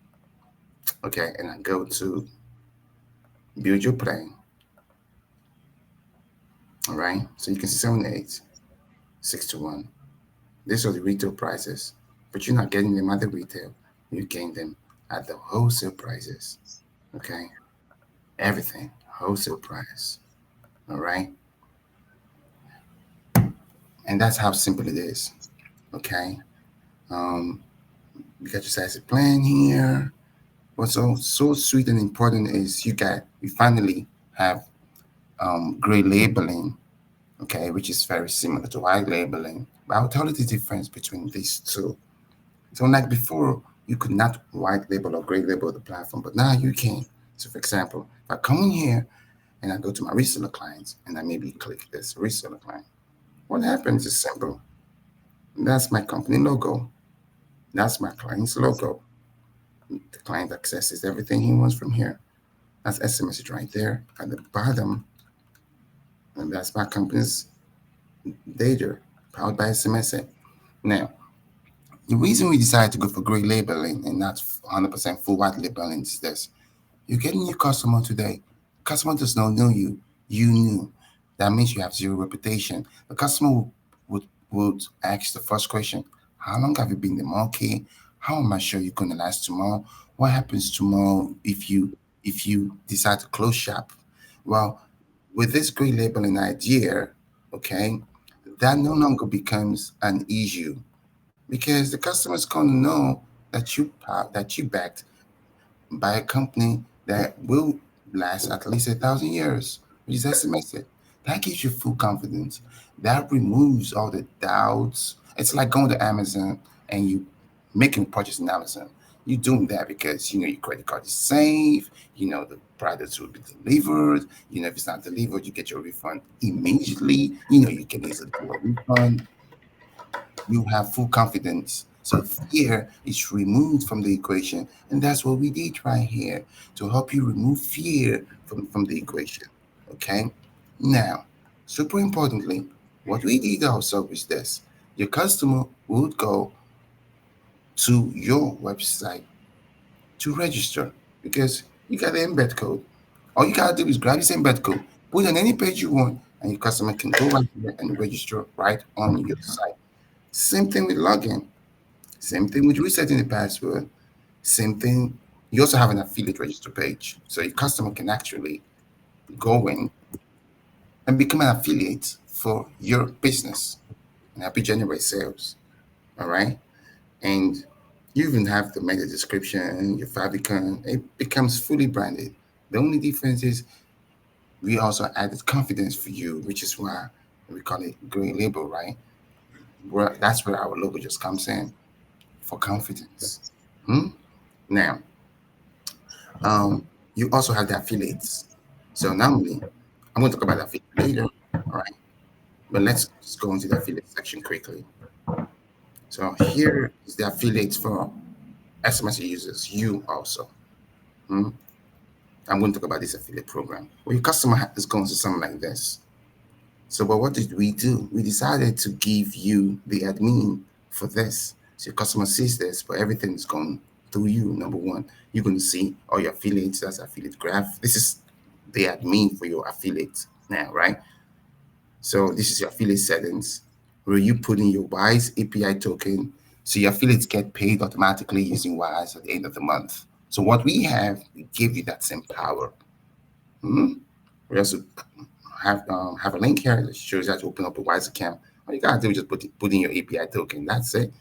okay, and I go to build your plan, all right, so you can see 78, 6 to 1. These are the retail prices, but you're not getting them at the retail. You're getting them at the wholesale prices. Okay, everything wholesale price. All right, and that's how simple it is. Okay, um, you got your SAAS plan here. What's so sweet and important is we finally have gray labeling, okay, which is very similar to white labeling. But I'll tell you the difference between these two. So, like before, you could not white label or gray label the platform, but now you can. So, for example, if I come in here and I go to my reseller clients and I maybe click this reseller client, what happens is simple. That's my company logo. That's my client's logo. The client accesses everything he wants from here. That's SMS right there at the bottom. And that's my company's data powered by SMS-iT. Now, the reason we decided to go for gray labeling and not 100% full white labeling is this. You're getting your customer today. Customer does not know you. You knew. That means you have zero reputation. The customer would ask the first question: how long have you been in the market? How am I sure you're going to last tomorrow? What happens tomorrow if you decide to close shop? Well, with this gray labeling idea, okay, that no longer becomes an issue because the customer is going to know that you backed by a company that will last at least 1,000 years, which is estimated. That gives you full confidence. That removes all the doubts. It's like going to Amazon and you making a purchase in Amazon. You're doing that because you know your credit card is safe. You know the products will be delivered. You know if it's not delivered, you get your refund immediately. You know you can easily do a refund. You have full confidence. So fear is removed from the equation. And that's what we did right here to help you remove fear from the equation. Okay. Now, super importantly, what we did also is this. Your customer would go to your website to register because you got the embed code. All you gotta do is grab this embed code, put it on any page you want, and your customer can go right there and register right on your site. Same thing with login. Same thing with resetting the password. Same thing. You also have an affiliate register page. So your customer can actually go in and become an affiliate for your business and help you generate sales. All right. And you even have the meta description, your favicon, it becomes fully branded. The only difference is we also added confidence for you, which is why we call it green label, right? That's where our logo just comes in for confidence. Hmm? Now, you also have the affiliates. So normally, I'm going to talk about affiliate later, all right? But let's just go into the affiliate section quickly. So here is the affiliates for SMS users, you also. Hmm? I'm going to talk about this affiliate program. Well, your customer is going to something like this. So, but what did we do? We decided to give you the admin for this. So your customer sees this, but everything is going through you. Number one, you're going to see all your affiliates. That's affiliate graph. This is the admin for your affiliate now, right? So this is your affiliate settings where you put in your WISE API token. So your affiliates get paid automatically using WISE at the end of the month. So what we have, we give you that same power. We also have a link here that shows you how to open up a Wise account. All you gotta do is just put in your API token. That's it.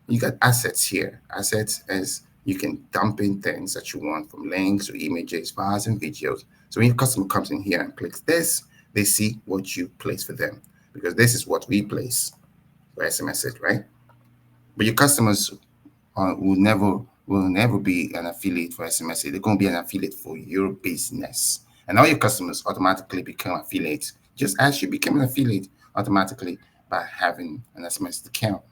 You got assets here. Assets is you can dump in things that you want from links or images, files, and videos. So when your customer comes in here and clicks this, they see what you place for them because this is what we place for SMS-iT, right? But your customers will never be an affiliate for SMS. They're going to be an affiliate for your business. And all your customers automatically become affiliates, just as you became an affiliate automatically by having an SMS account.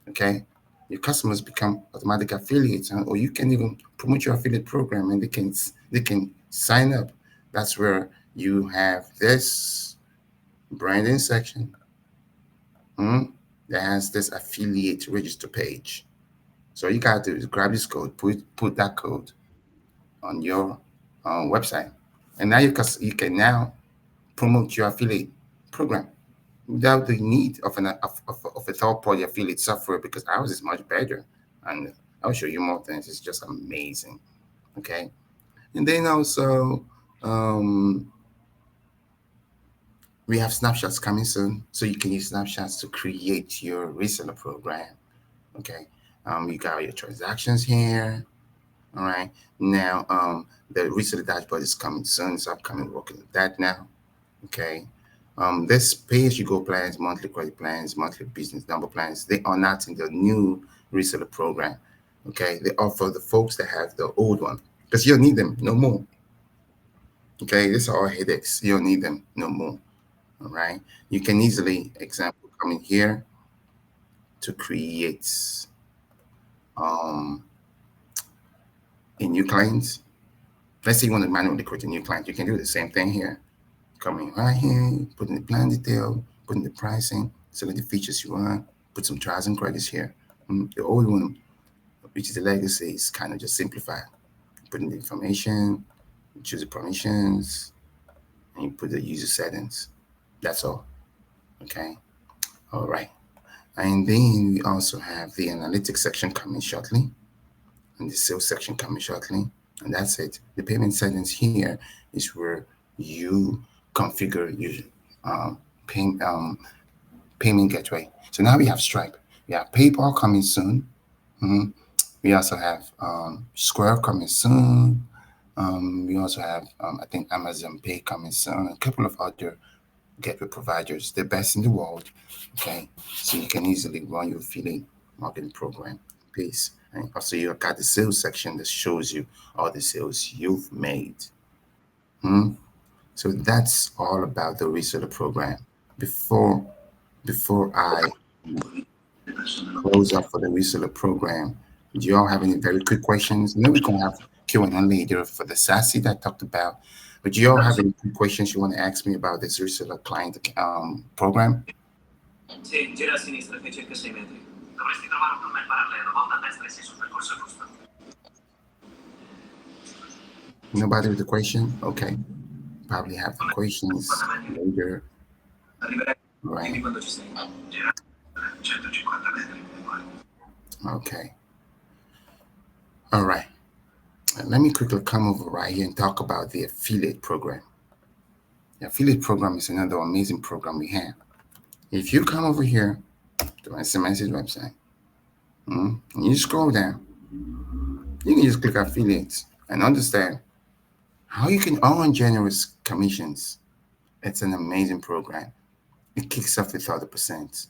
Okay? Your customers become automatic affiliates, or you can even promote your affiliate program and they can sign up. That's where you have this branding section that has this affiliate register page. So you got to do is grab this code, put that code on your website, and now you can now promote your affiliate program without the need of a third party affiliate software because ours is much better, and I'll show you more things. It's just amazing. Okay, and then also we have snapshots coming soon, so you can use snapshots to create your reseller program. Okay, you got your transactions here. All right. Now, the reseller dashboard is coming soon, so I'm coming working with that now. Okay. This pay-as-you-go plans, monthly credit plans, monthly business number plans, they are not in the new reseller program. Okay. They are for the folks that have the old one because you don't need them no more. Okay. These are all headaches. You don't need them no more. All right. You can easily, example, come in here to create um, a new client. Let's say you want to manually create a new client. You can do the same thing here. Come in right here, put in the plan detail, put in the pricing, select the features you want, put some trials and credits here. The old one, which is the legacy, is kind of just simplified. Put in the information, choose the permissions, and you put the user settings. That's all. Okay. All right. And then we also have the analytics section coming shortly, and the sales section coming shortly. And that's it. The payment settings here is where you configure your um, pay, payment gateway. So now we have Stripe. We have PayPal coming soon. Mhm. We also have Square coming soon. We also have, I think, Amazon Pay coming soon. A couple of other gateway providers, the best in the world. Okay, so you can easily run your affiliate marketing program. Peace. And also, you got the sales section that shows you all the sales you've made. Hmm? So that's all about the reseller program. Before before I close up for the reseller program, do you all have any very quick questions? I know we're gonna have Q&A later for the SAAS-iT that I talked about, but do you all have any quick questions you want to ask me about this reseller client program? Sì, gira a sinistra e fai circa 6 metri. Dovresti trovare un tunnel parallelo, volta a destra e sei sul percorso giusto. Nobody with the question? Okay, probably have the questions later. Arriverai Right. quando ci sei. Gira 150 metri e poi. Okay. All right. Let me quickly come over right here and talk about the affiliate program. The affiliate program is another amazing program we have. If you come over here to SMS-iT website, and you scroll down, you can just click affiliates and understand how you can earn generous commissions. It's an amazing program. It kicks off with 30%,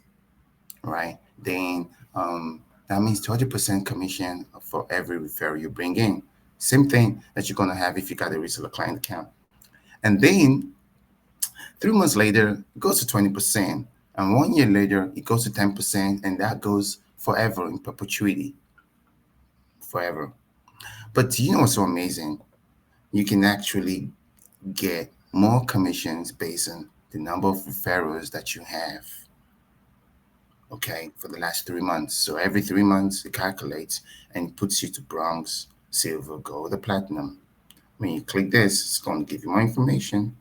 right? Then that means 30% commission for every referral you bring in. Same thing that you're gonna have if you got a reseller client account. And then 3 months later, it goes to 20%. And 1 year later, it goes to 10%, and that goes forever in perpetuity. Forever. But you know what's so amazing? You can actually get more commissions based on the number of referrals that you have, okay, for the last 3 months. So every 3 months, it calculates and puts you to bronze, silver, gold, or platinum. When you click this, it's going to give you more information,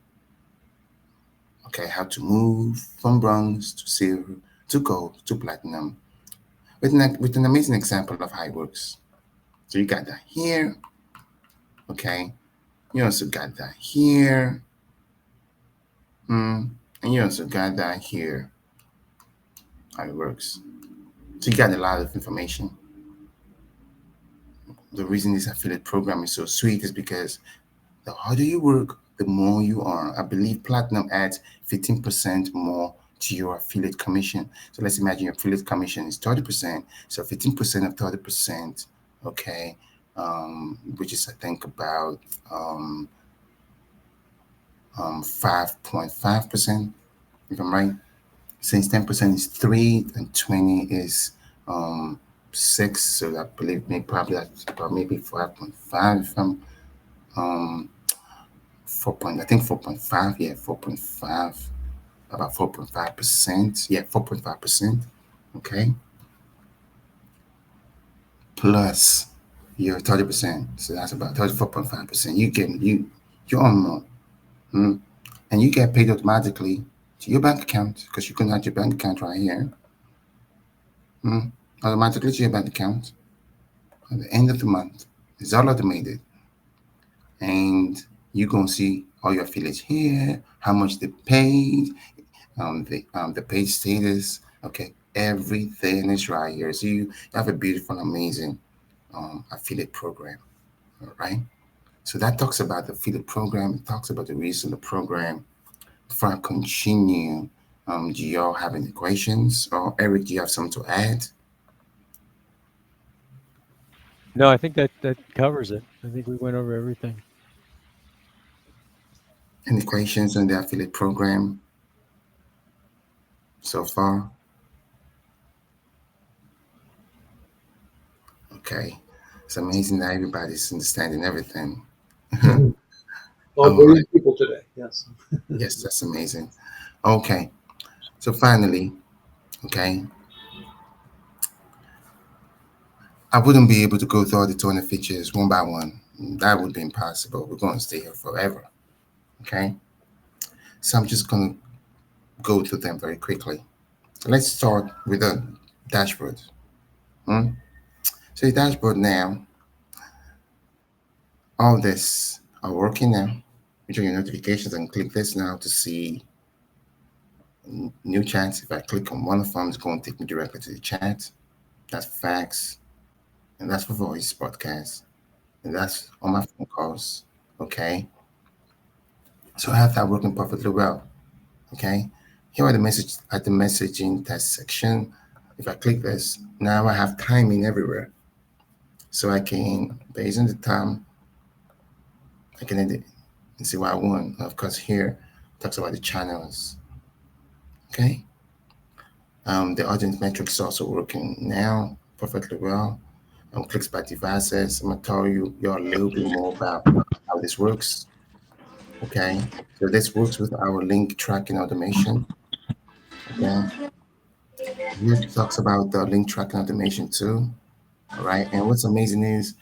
okay, how to move from bronze to silver to gold to platinum with an amazing example of how it works. So you got that here, okay. You also got that here, and you also got that here. How it works. So you got a lot of information. The reason this affiliate program is so sweet is because the harder you work, the more you earn. I believe platinum adds 15% more to your affiliate commission. So let's imagine your affiliate commission is 30%. So 15% of 30%, okay, which is I think about 5.5%, if I'm right. Since 10% is 3 and 20 is 6, so I believe maybe probably that's about maybe 5.5 if I'm 4 point, I think 4.5, yeah, 4.5, about 4.5%, yeah, 4.5%, okay, plus your 30%, so that's about 34.5%. You earn more, and you get paid automatically to your bank account because you can add your bank account right here, automatically to your bank account at the end of the month. It's all automated, and you're gonna see all your affiliates here, how much they paid, the page status. Okay, everything is right here. So you have a beautiful, amazing affiliate program. All right. So that talks about the affiliate program. It talks about the reseller program. Before I continue, do y'all have any questions? Or Eric, do you have something to add? No, I think that covers it. I think we went over everything. Any questions on the affiliate program so far? Okay. It's amazing that everybody's understanding everything. All All right. brilliant people today. Yes. Yes, that's amazing. Okay. So finally, okay, I wouldn't be able to go through all the 20 features one by one. That would be impossible. We're going to stay here forever. Okay. So I'm just going to go through them very quickly. So let's start with the dashboard. Hmm? So the dashboard now, all this are working now. You check your notifications and click this now to see new chats. If I click on one of them, it's going to take me directly to the chat. That's fax, and that's for voice podcast, and that's on my phone calls. Okay. So I have that working perfectly well. Okay. Here are the message at the messaging test section. If I click this, now I have timing everywhere. So I can, based on the time, I can edit and see what I want. Of course, here it talks about the channels. Okay. The audience metrics is also working now perfectly well. Clicks by devices. I'm gonna tell you a little bit more about how this works. Okay. So this works with our link tracking automation. Okay. Here it talks about the link tracking automation too. All right. And what's amazing is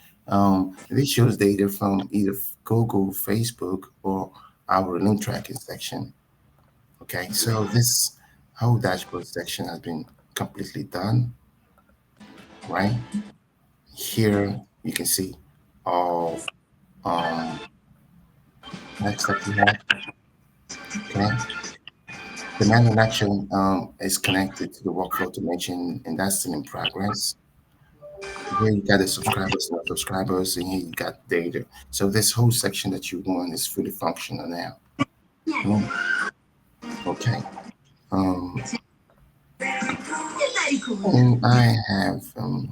this shows data from either Google, Facebook, or our link tracking section. Okay. So this whole dashboard section has been completely done. Right. Here you can see all next that we have. Okay. The manual action is connected to the workflow automation, and that's still in progress. Here you got the subscribers and subscribers, and here you got data. So this whole section that you want is fully functional now. Mm, okay. Um, and I have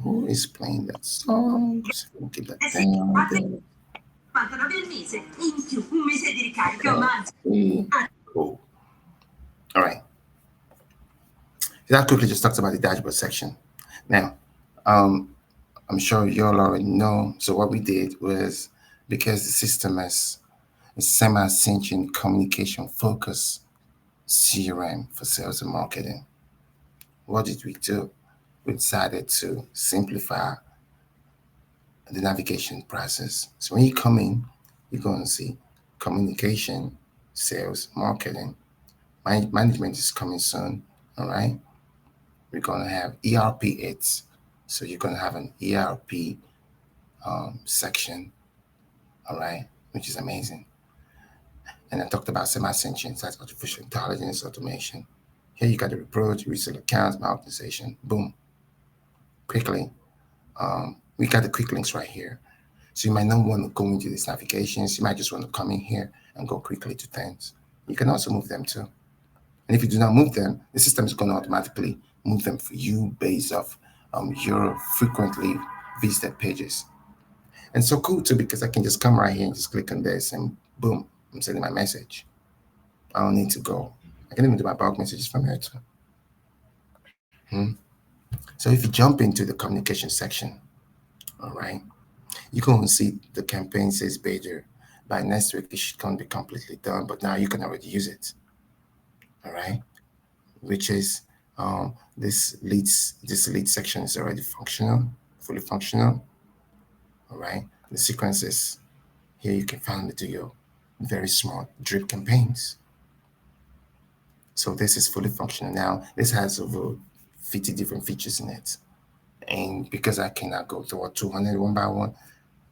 who is playing that song? So we'll get that down there. Okay. Cool. All right. That quickly just talks about the dashboard section. Now, um, I'm sure you all already know. So what we did was, because the system has a semi-synchronous communication focus CRM for sales and marketing, what did we do? We decided to simplify the navigation process. So when you come in, you're going to see communication, sales, marketing. Management is coming soon. All right. We're going to have ERP. So you're going to have an ERP section. All right. Which is amazing. And I talked about semi-sentient, that's artificial intelligence, automation. Here you got the approach, resale accounts, my optimization. Boom. Quickly. We got the quick links right here. So you might not want to go into these navigations. You might just want to come in here and go quickly to things. You can also move them too. And if you do not move them, the system is going to automatically move them for you based off your frequently visited pages. And so cool too, because I can just come right here and just click on this and boom, I'm sending my message. I don't need to go. I can even do my bulk messages from here too. So if you jump into the communication section, all right, you can see the campaign says beta. By next week, it should going to be completely done, but now you can already use it. All right, which is this lead section is already functional, fully functional. All right, the sequences here you can finally do your very smart drip campaigns. So this is fully functional now. This has over 50 different features in it. And because I cannot go through 200 one by one,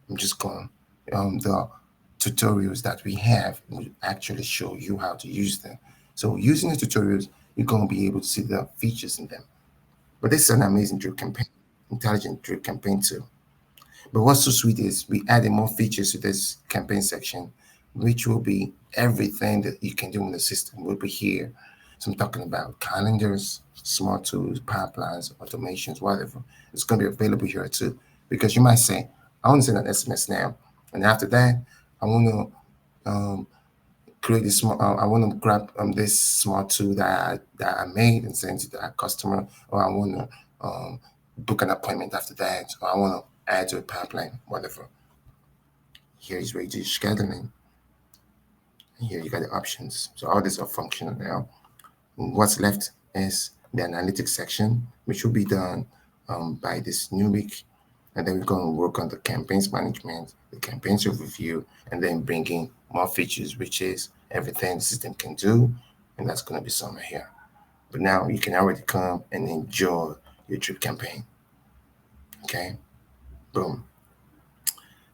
I'm just going the tutorials that we have will actually show you how to use them. So using the tutorials, you're going to be able to see the features in them. But this is an amazing drip campaign, intelligent drip campaign too. But what's so sweet is we added more features to this campaign section, which will be everything that you can do in the system will be here. So I'm talking about calendars, smart tools, pipelines, automations, whatever. It's going to be available here too. Because you might say, I want to send an SMS now. And after that, I want to create this smart, I want to grab this smart tool that I made and send it to that customer, or I want to book an appointment after that, or I want to add to a pipeline, whatever. Here is where you do scheduling. And here you got the options. So all these are functional now. What's left is the analytics section, which will be done by this new week. And then we're going to work on the campaigns management, the campaigns overview, and then bringing more features, which is everything the system can do. And that's going to be somewhere here. But now you can already come and enjoy your drip campaign. Okay, boom.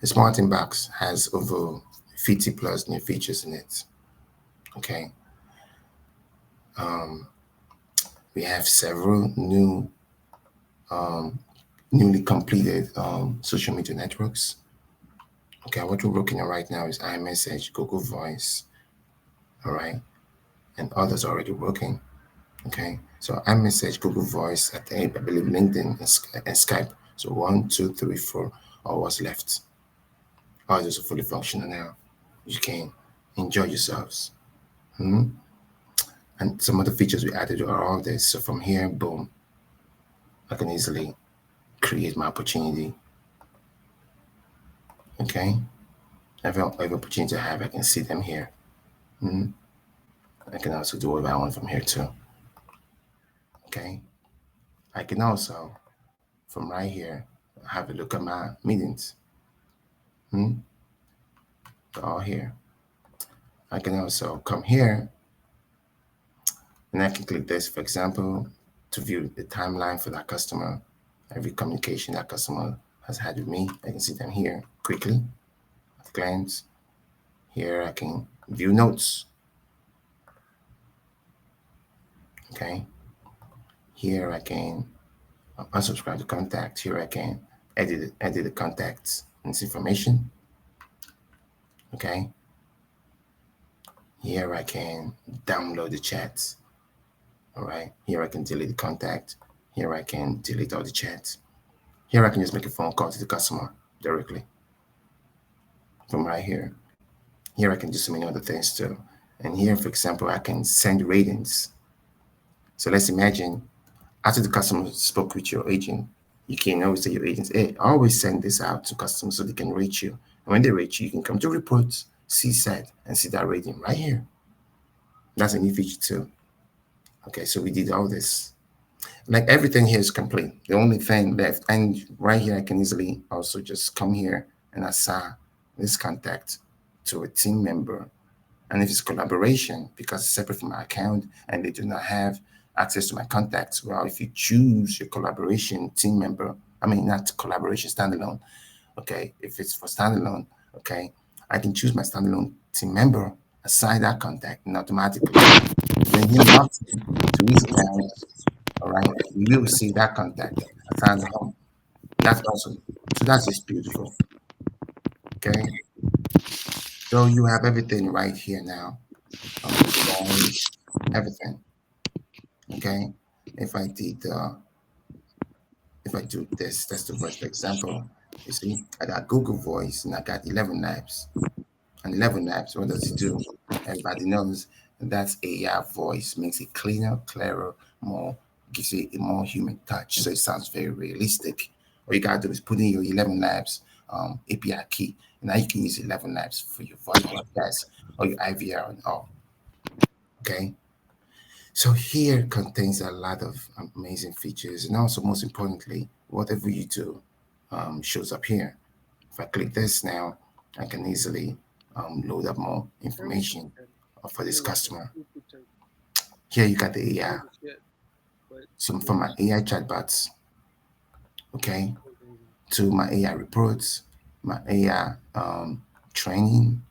The Smart Inbox has over 50 plus new features in it. Okay. We have several newly completed social media networks. Okay, what we're looking at right now is iMessage, Google Voice, all right, and others are already working. Okay, so iMessage, Google Voice, I believe LinkedIn and Skype. So 1, 2, 3, 4 are what's left. Others are fully functional now. You can enjoy yourselves. And some of the features we added are all this. So from here, boom, I can easily create my opportunity. Okay, every opportunity I have, I can see them here. I can also do whatever I want from here too. Okay, I can also, from right here, have a look at my meetings. They're all here. I can also come here and I can click this, for example, to view the timeline for that customer. Every communication that customer has had with me, I can see them here quickly at a glance. Here I can view notes. Okay, here I can unsubscribe to contact. Here I can edit the contacts and this information. Okay, here I can download the chats. All right, here I can delete the contact. Here I can delete all the chats. Here I can just make a phone call to the customer directly from right here. Here I can do so many other things too. And here, for example, I can send ratings. So let's imagine after the customer spoke with your agent, you can always tell your agents, hey, always send this out to customers so they can rate you. And when they rate you, you can come to reports, see set, and see that rating right here. That's a new feature too. Okay, so we did all this. Like everything here is complete. The only thing left, and right here, I can easily also just come here and assign this contact to a team member. And if it's collaboration, because it's separate from my account and they do not have access to my contacts, well, if you choose your collaboration team member, I mean, not collaboration standalone, okay, if it's for standalone, okay, I can choose my standalone team member, assign that contact, and automatically when he logs in to his account, all right, we will see that contact assigned to him. That's awesome. So that's just beautiful. Okay. So you have everything right here now. The voice, everything. Okay. If I did if I do this, that's the first example. You see, I got Google Voice and I got 11 labs. And 11 labs, what does it do? Everybody knows that's AI voice, makes it cleaner, clearer, more, gives it a more human touch. So it sounds very realistic. All you gotta do is put in your 11 labs API key. And now you can use 11 labs for your voice podcast or your IVR and all. Okay. So here contains a lot of amazing features, and also most importantly, whatever you do shows up here. If I click this now, I can easily load up more information for this customer. Here you got the AI. So from my AI chatbots, okay, to my AI reports, my AI training.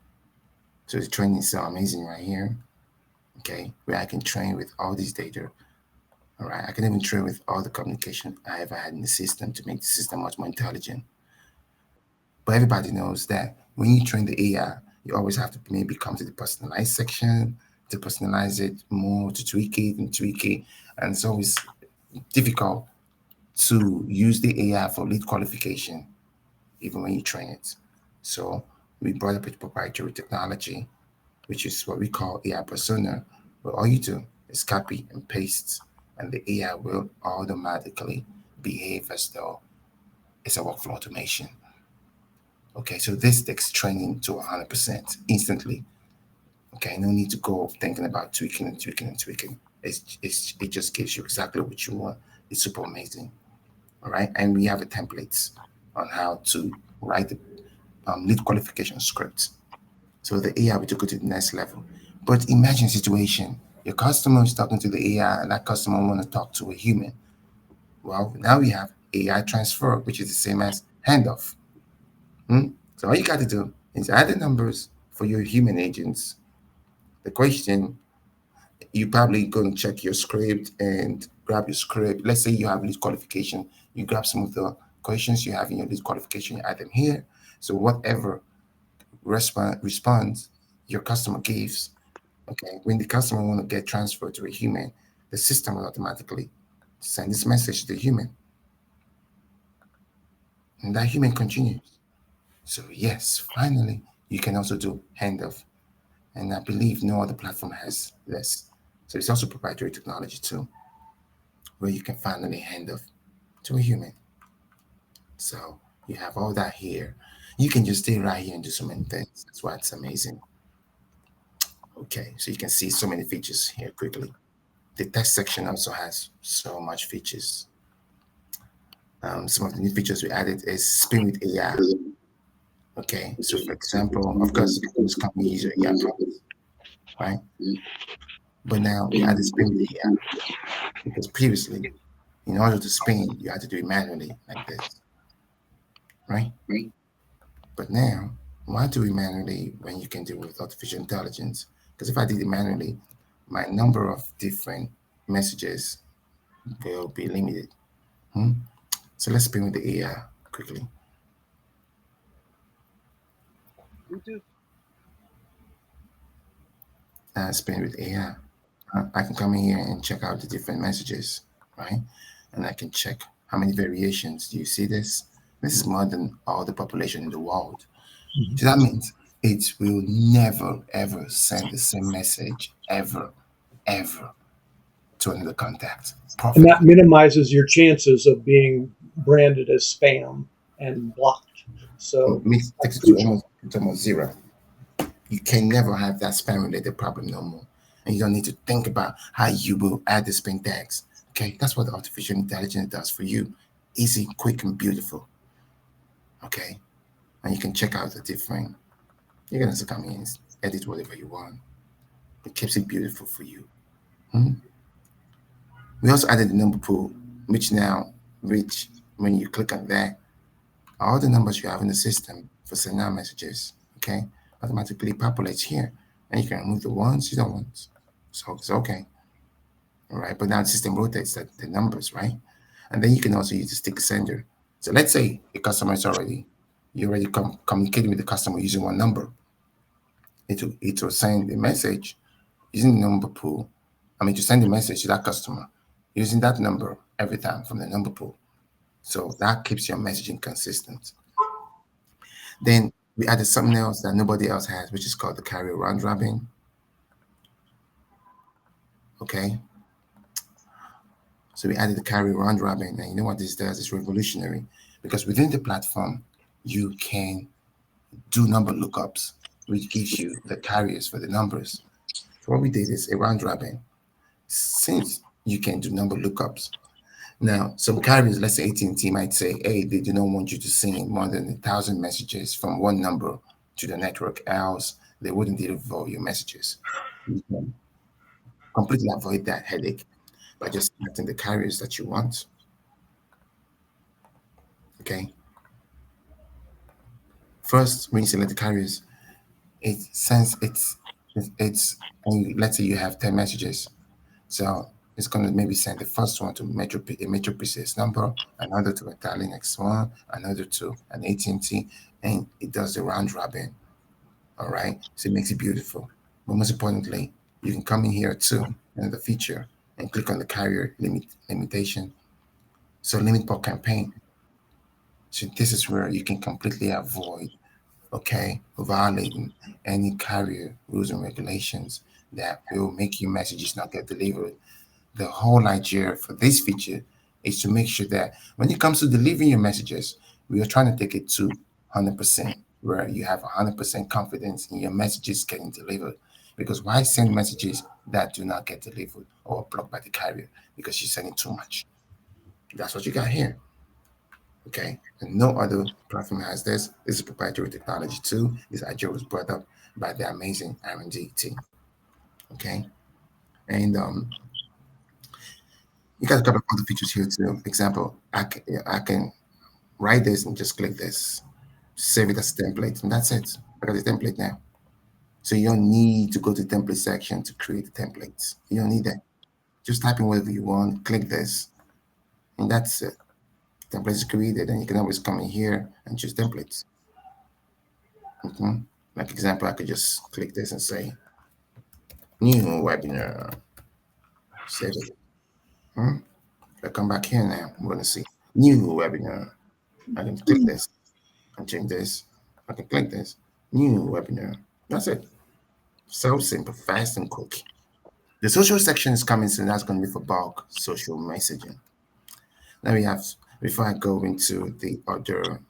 So the training is so amazing right here. Okay, where I can train with all this data. All right, I can even train with all the communication I ever had in the system to make the system much more intelligent. But everybody knows that when you train the AI, you always have to maybe come to the personalized section to personalize it more, to tweak it and tweak it. And it's always difficult to use the AI for lead qualification, even when you train it. So we brought up a proprietary technology, which is what we call AI persona, where all you do is copy and paste, and the AI will automatically behave as though it's a workflow automation. Okay, so this takes training to 100% instantly. Okay, no need to go thinking about tweaking and tweaking and tweaking. It just gives you exactly what you want. It's super amazing. All right, and we have a templates on how to write the lead qualification script. So the AI will take you to the next level. But imagine a situation: your customer is talking to the AI, and that customer want to talk to a human. Well, now we have AI transfer, which is the same as handoff. Hmm? So all you got to do is add the numbers for your human agents. The question, you probably go and check your script and grab your script. Let's say you have lead qualification. You grab some of the questions you have in your lead qualification, you add them here. So whatever response your customer gives, okay, when the customer want to get transferred to a human, the system will automatically send this message to the human, and that human continues. So yes, finally, you can also do handoff, and I believe no other platform has this. So it's also proprietary technology too, where you can finally hand off to a human. So you have all that here. You can just stay right here and do so many things. That's why it's amazing. Okay, so you can see so many features here quickly. The text section also has so much features. Some of the new features we added is spin with AI. Okay, so for example, of course, you can just come and use your AI prompts, right? But now we added spin with AI because previously, in order to spin, you had to do it manually like this, right? But now, why do it manually when you can do it with artificial intelligence? Because if I did it manually, my number of different messages will be limited. So let's spin with the AI quickly. Spin with AI. I can come in here and check out the different messages, right? And I can check how many variations. Do you see this? This is more than all the population in the world. So that means it will never ever send the same message ever to another contact. And that Perfectly. minimizes your chances of being branded as spam and blocked. So Takes that's it to crucial. almost zero. You can never have that spam related problem no more. And you don't need to think about how you will add the spam tags. Okay, that's what artificial intelligence does for you. Easy, quick, and beautiful. Okay, and you can check out the different. You can also come in and edit whatever you want. It keeps it beautiful for you. We also added the number pool, which when you click on that, all the numbers you have in the system for sending out messages, okay, automatically populates here. And you can remove the ones you don't want. So it's okay. All right. But now the system rotates the numbers, right? And then you can also use the stick sender. So let's say a customer is you already communicating with the customer using one number. It will send a message using the number pool. To send a message to that customer using that number every time from the number pool. So that keeps your messaging consistent. Then we added something else that nobody else has, which is called the carrier round robin. Okay. So we added the carrier round robin. And you know what this does? It's revolutionary because within the platform, you can do number lookups, which gives you the carriers for the numbers. So what we did is a round robin. Since you can do number lookups, now some carriers, let's say AT&T might say, hey, they do not want you to send more than 1,000 messages from one number to the network, else they wouldn't deliver your messages. You can completely avoid that headache by just selecting the carriers that you want. Okay. First, when you select the carriers, it sends it's and let's say you have 10 messages. So it's going to maybe send the first one to a Metro PCS number, another to a Italian X1, another to an AT&T, and it does the round robin. All right. So it makes it beautiful. But most importantly, you can come in here too, another feature, and click on the carrier limitation. So limit per campaign. So this is where you can completely avoid, okay, violating any carrier rules and regulations that will make your messages not get delivered. The whole idea for this feature is to make sure that when it comes to delivering your messages, we are trying to take it to 100%, where you have 100% confidence in your messages getting delivered. Because why send messages that do not get delivered or blocked by the carrier? Because you're sending too much. That's what you got here. Okay. And no other platform has this. This is proprietary technology too. This idea was brought up by the amazing R&D team. Okay. And you got a couple of other features here too. Example, I can write this and just click this, save it as a template, and that's it. I got the template now. So you don't need to go to the template section to create the templates. You don't need that. Just type in whatever you want, click this, and that's it. Template is created, and you can always come in here and choose templates. Like example, I could just click this and say new webinar. Save it. I come back here now. I'm going to see new webinar. I can click this and change this. I can click this new webinar. That's it. So simple, fast, and quick. The social section is coming soon. That's going to be for bulk social messaging. Now we have, before I go into the other,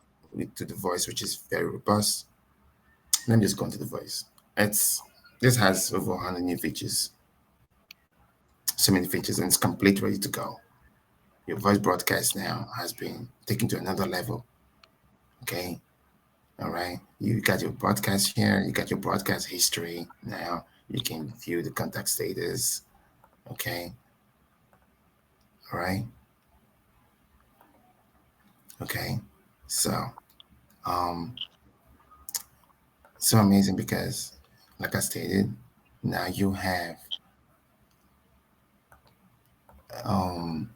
to the voice, which is very robust, let me just go into the voice. This has over 100 new features, so many features, and it's complete, ready to go. Your voice broadcast now has been taken to another level. Okay. All right. You got your broadcast here. You got your broadcast history. Now you can view the contact status. Okay. All right. Okay. So, um, so amazing because, like I stated, now you have um,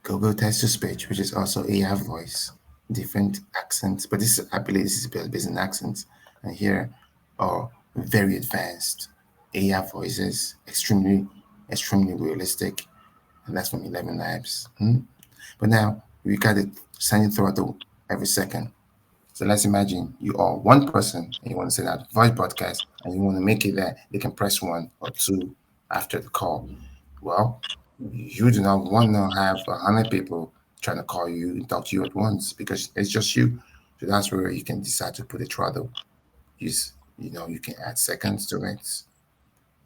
Google text to speech, which is also AI voice, different accents. But this, I believe, this is based on accents. And here are very advanced AI voices, extremely realistic, and that's from 11 Labs. But now we got it sending throttle every second. So let's imagine you are one person and you want to send out a voice broadcast and you want to make it that they can press one or two after the call. Well, you do not want to have 100 people trying to call you and talk to you at once because it's just you. So that's where you can decide to put a throttle. You can add seconds to it.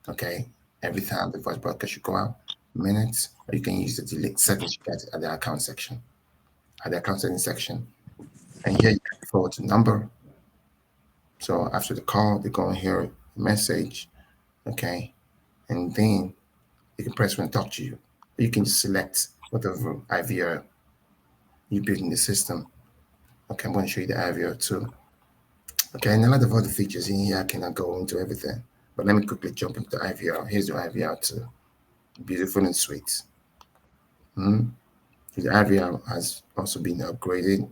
Okay, every time the voice broadcast should go out, minutes, or you can use the delete settings you get at the account section, at the account setting section. And here you can forward to number. So after the call, they're going to hear a message, okay, and then you can press one and talk to you. You can just select whatever IVR you build in the system. Okay, I'm going to show you the IVR too. Okay, and a lot of other features in here, I cannot go into everything. But let me quickly jump into the IVR. Here's the IVR too. Beautiful and sweet. The IVR has also been upgraded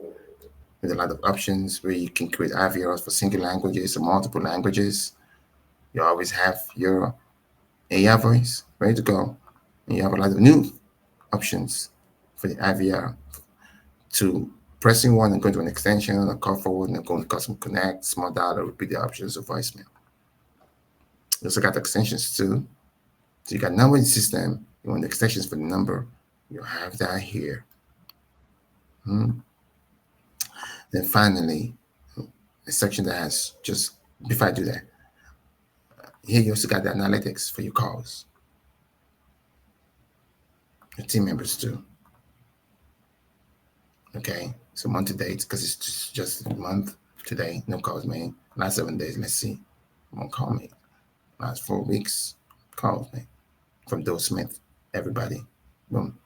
with a lot of options where you can create IVRs for single languages or multiple languages. You always have your AI voice ready to go. And you have a lot of new options for the IVR to pressing one and going to an extension or call forward and going to custom connect, small dial, repeat the options of voicemail. You also got extensions too. So you got number in system, you want the extensions for the number, you have that here. Then finally, a section that has just, before I do that, here you also got the analytics for your calls, your team members too. Okay, so month to date, because it's just a month today, no calls made. Last 7 days, let's see, one call made. Last 4 weeks, calls made from Joe Smith, everybody. Boom.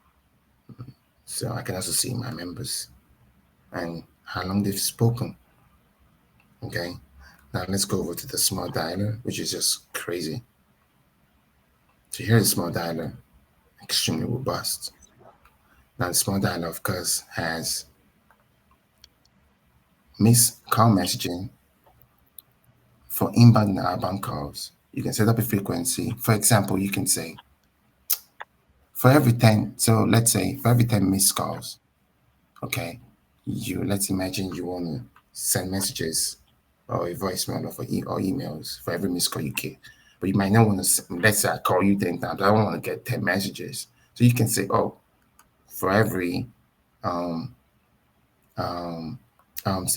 So I can also see my members and how long they've spoken. Okay, now let's go over to the small dialer, which is just crazy. So here's the small dialer, extremely robust. Now the small dialer, of course, has miss call messaging for inbound and outbound calls. You can set up a frequency. For example, you can say for every 10, so let's say for every 10 missed calls, okay, let's imagine you want to send messages or a voicemail or emails for every missed call you get. But you might not want to, let's say I call you 10 times, I don't want to get 10 messages. So you can say, oh, for every, so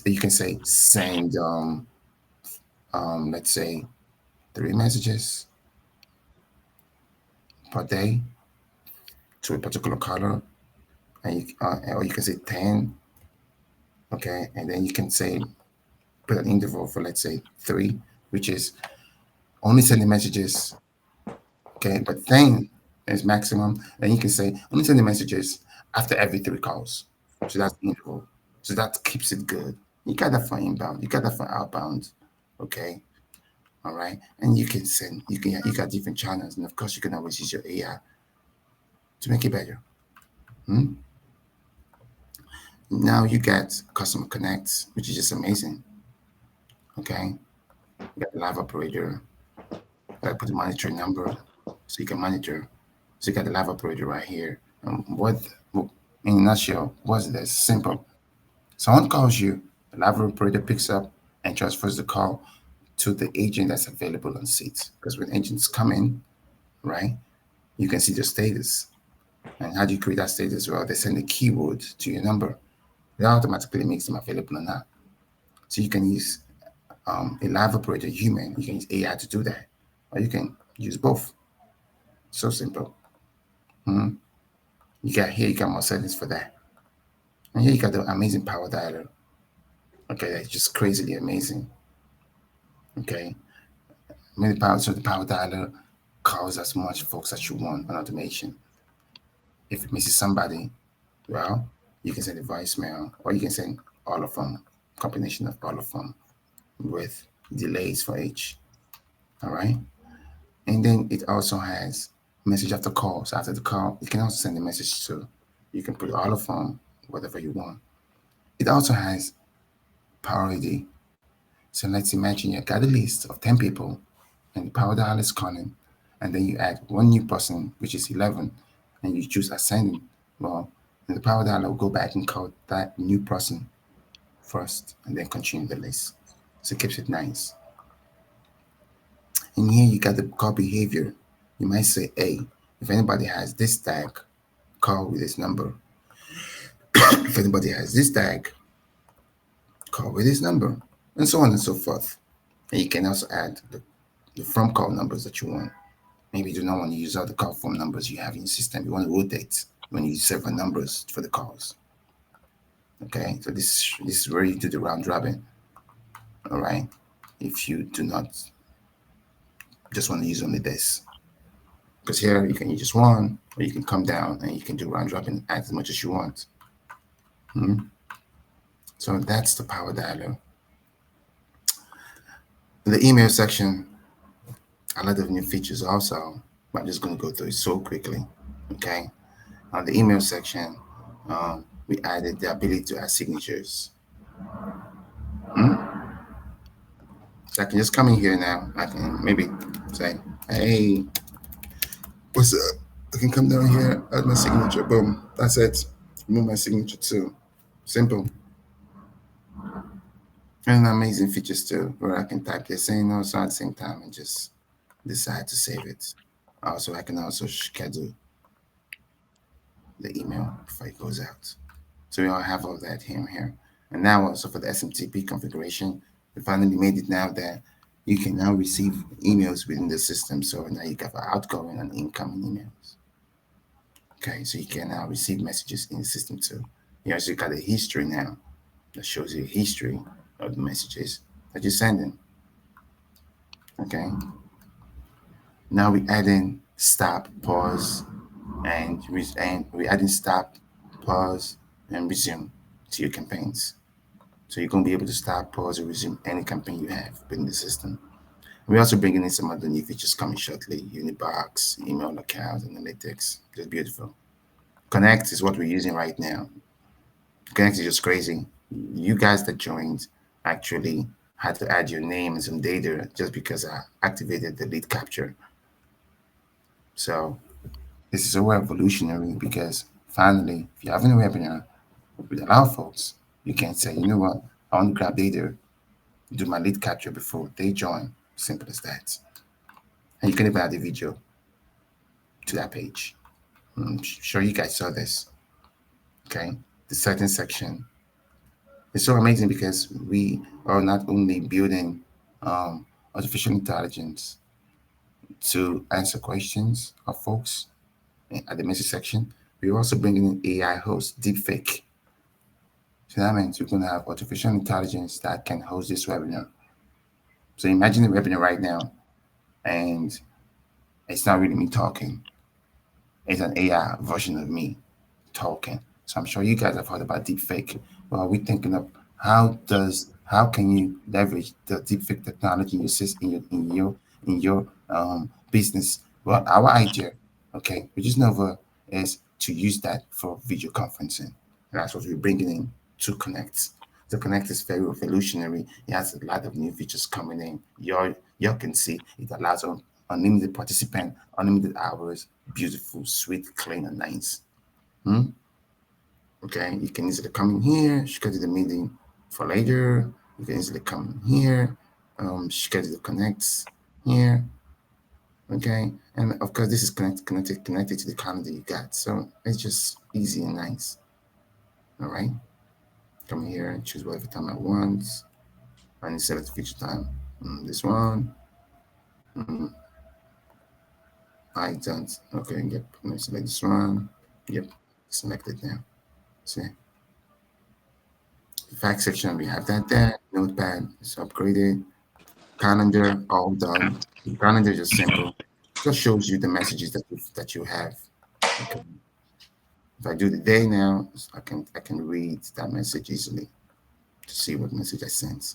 you can say send, let's say 3 messages per day to a particular caller, or you can say 10, okay, and then you can say put an interval for let's say 3, which is only sending messages, okay, but 10 is maximum. Then you can say only sending messages after every 3 calls, so that's the interval. So that keeps it good. You got that for inbound, you got that for outbound, okay, all right, and you can send, you got different channels, and of course you can always use your AI to make it better. Now you get customer connect, which is just amazing. Okay, you got the live operator. Got to put the monitor number so you can monitor. So you got the live operator right here. In a nutshell, what's this? Simple. Someone calls you, the live operator picks up and transfers the call to the agent that's available on seats. Because when agents come in, right, you can see the status. And how do you create that status? Well, they send a keyword to your number. That automatically makes them available or not. So you can use a live operator, human. You can use AI to do that, or you can use both. So simple. You got more settings for that, and here you got the amazing power dialer. Okay, that's just crazily amazing. Okay, so the power dialer calls as much folks as you want on automation. If it misses somebody, well, you can send a voicemail, or you can send all of them, combination of all of them with delays for each. All right. And then it also has message after call. So after the call, you can also send a message to. You can put all of them, whatever you want. It also has priority. So let's imagine you got a list of 10 people and the power dial is calling, and then you add one new person, which is 11, and you choose ascending. Well, the power dial will go back and call that new person first and then continue the list. So it keeps it nice. And here you got the call behavior. You might say, hey, if anybody has this tag, call with this number. If anybody has this tag, call with this number, and so on and so forth. And you can also add the from call numbers that you want. Maybe you do not want to use all the call phone numbers you have in your system. You want to rotate when you use several numbers for the calls. Okay, so this is where you do the round robin. All right, if you do not just want to use only this, because here you can use just one, or you can come down and you can do round robin, add as much as you want. Hmm? So that's the power dialer. In the email section, a lot of new features also. I'm just going to go through it so quickly. Okay, on the email section, we added the ability to add signatures. Hmm? So I can just come in here now. I can maybe say, hey, what's up? I can come down here, add my signature. Boom. That's it. Remove my signature too. Simple. And amazing features too, where I can type this in also at the same time and just decide to save it. Also, I can also schedule the email before it goes out. So we all have all that here. And now also for the SMTP configuration, we finally made it now that you can now receive emails within the system. So now you have outgoing and incoming emails. Okay, so you can now receive messages in the system too. You also got a history now that shows you a history of the messages that you're sending. Okay. Now we add in stop, pause, and we add in stop, pause, and resume to your campaigns. So you're going to be able to stop, pause, or resume any campaign you have within the system. We're also bringing in some other new features coming shortly. Unibox, email accounts, analytics. Just beautiful. Connect is what we're using right now. Connect is just crazy. You guys that joined actually had to add your name and some data just because I activated the lead capture. So this is so revolutionary because finally, if you're having a webinar with a lot of folks, you can say, you know what, I want to grab data, do my lead capture before they join. Simple as that. And you can even add a video to that page. I'm sure you guys saw this. Okay. The settings section is so amazing because we are not only building artificial intelligence to answer questions of folks at the message section, we're also bringing in AI host, deepfake. So that means we're going to have artificial intelligence that can host this webinar. So imagine the webinar right now, and it's not really me talking. It's an AI version of me talking. So I'm sure you guys have heard about deepfake. Well, we're thinking of how can you leverage the deepfake technology in your system, in your business. Well, our idea, okay, we just know is to use that for video conferencing. That's what we're bringing in to Connect. The Connect is very revolutionary. It has a lot of new features coming in. You can see it allows unlimited participant, unlimited hours, beautiful, sweet, clean, and nice. Hmm? Okay, you can easily come in here, schedule the meeting for later. You can easily come in here, schedule the connects here. Okay, and of course this is connected to the calendar you got. So it's just easy and nice. All right, come here and choose whatever time I want. And select future time. This one. Mm, I don't. Okay, yep. Let me select this one. Yep, selected now. See. The fact section, we have that there. Notepad is upgraded. Calendar, all done. The calendar is just simple. Just shows you the messages that you have. Okay. If I do the day now, I can read that message easily to see what message I sent.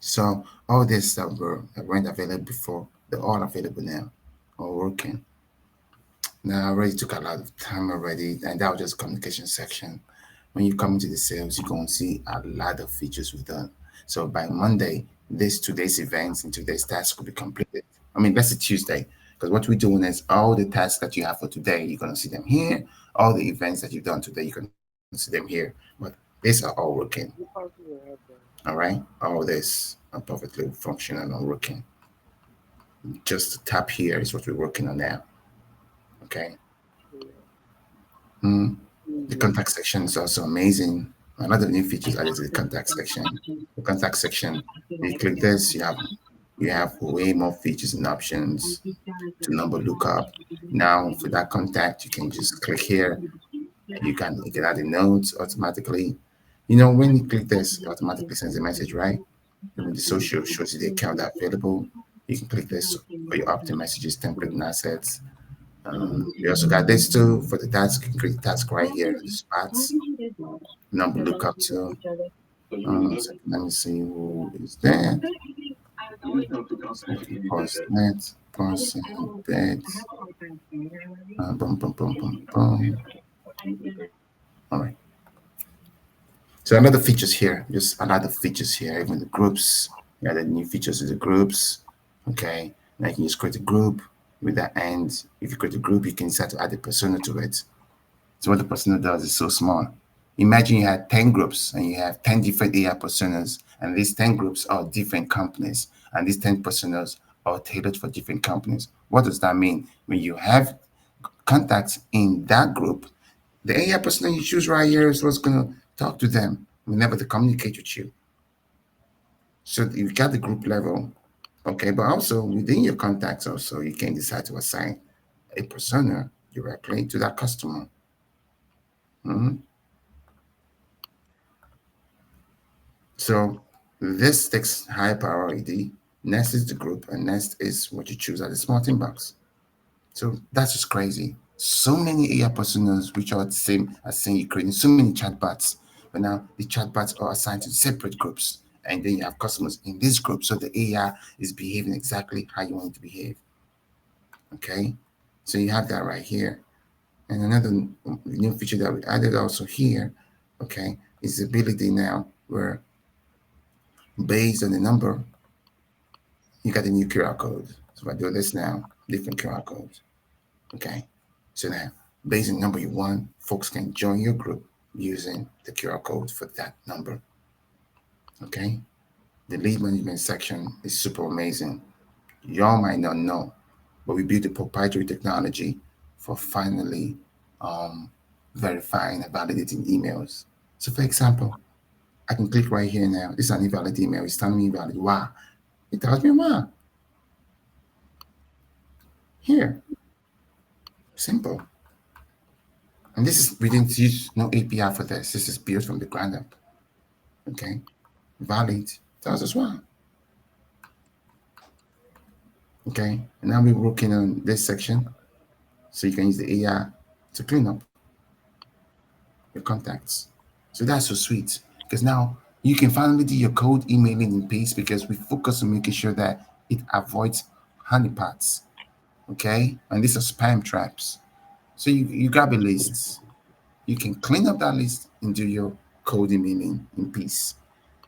So all this that weren't available before, They're all available now, all working. Now, I already took a lot of time already, and that was just communication section. When you come into the sales, you're going to see a lot of features we've done. So by Monday, this today's events and today's tasks will be completed. I mean, that's a Tuesday, because what we're doing is all the tasks that you have for today, you're going to see them here. All the events that you've done today, you're going to see them here. But these are all working. All right, all this are perfectly functional and working. Just the tap here is what we're working on now. Okay. Mm. The contact section is also amazing. A lot of new features added to the contact section. The contact section, you click this, you have way more features and options to number lookup. Now for that contact, you can just click here. You can add the notes automatically. When you click this, it automatically sends a message, right? And when the social shows you the account available, you can click this for your opt-in messages, template and assets. We also got this too for the task. You can create the task right here, the spots, number lookup too. So let me see who is that. Post net, post bed. Boom, boom, boom, boom, boom. All right. So another features here, just a lot of features here, even the groups. You added new features to the groups. Okay. Now you can just create a group with that end. If you create a group, you can decide to add a persona to it. So what the persona does is so small. Imagine you had 10 groups and you have 10 different AI personas, and these 10 groups are different companies, and these 10 personas are tailored for different companies. What does that mean? When you have contacts in that group, the AI persona you choose right here is what's going to talk to them whenever they communicate with you. So you got the group level, okay, but also within your contacts also, you can decide to assign a persona directly to that customer. Mhm. So this takes high priority. Next is the group, and next is what you choose as a smart inbox. So that's just crazy. So many AI personas which are the same as saying you're creating so many chatbots, but now the chatbots are assigned to separate groups, and then you have customers in this group, so the AI is behaving exactly how you want it to behave. Okay, so you have that right here. And another new feature that we added also here, okay, is the ability now where based on the number, you got a new QR code. So if I do this now, different QR codes. Okay. So now, based on the number you want, folks can join your group using the QR code for that number. Okay. The lead management section is super amazing. Y'all might not know, but we built a proprietary technology for finally verifying and validating emails. So, for example, I can click right here now. This is an invalid email. It's telling me invalid. Why? It tells me why. Here, simple. And this is, we didn't use no API for this. This is built from the ground up. Okay. Valid tells us why. Okay. And now we're working on this section. So you can use the AI to clean up your contacts. So that's so sweet. Because now you can finally do your cold emailing in peace because we focus on making sure that it avoids honeypots. Okay. And these are spam traps. So you grab a list. You can clean up that list and do your cold emailing in peace.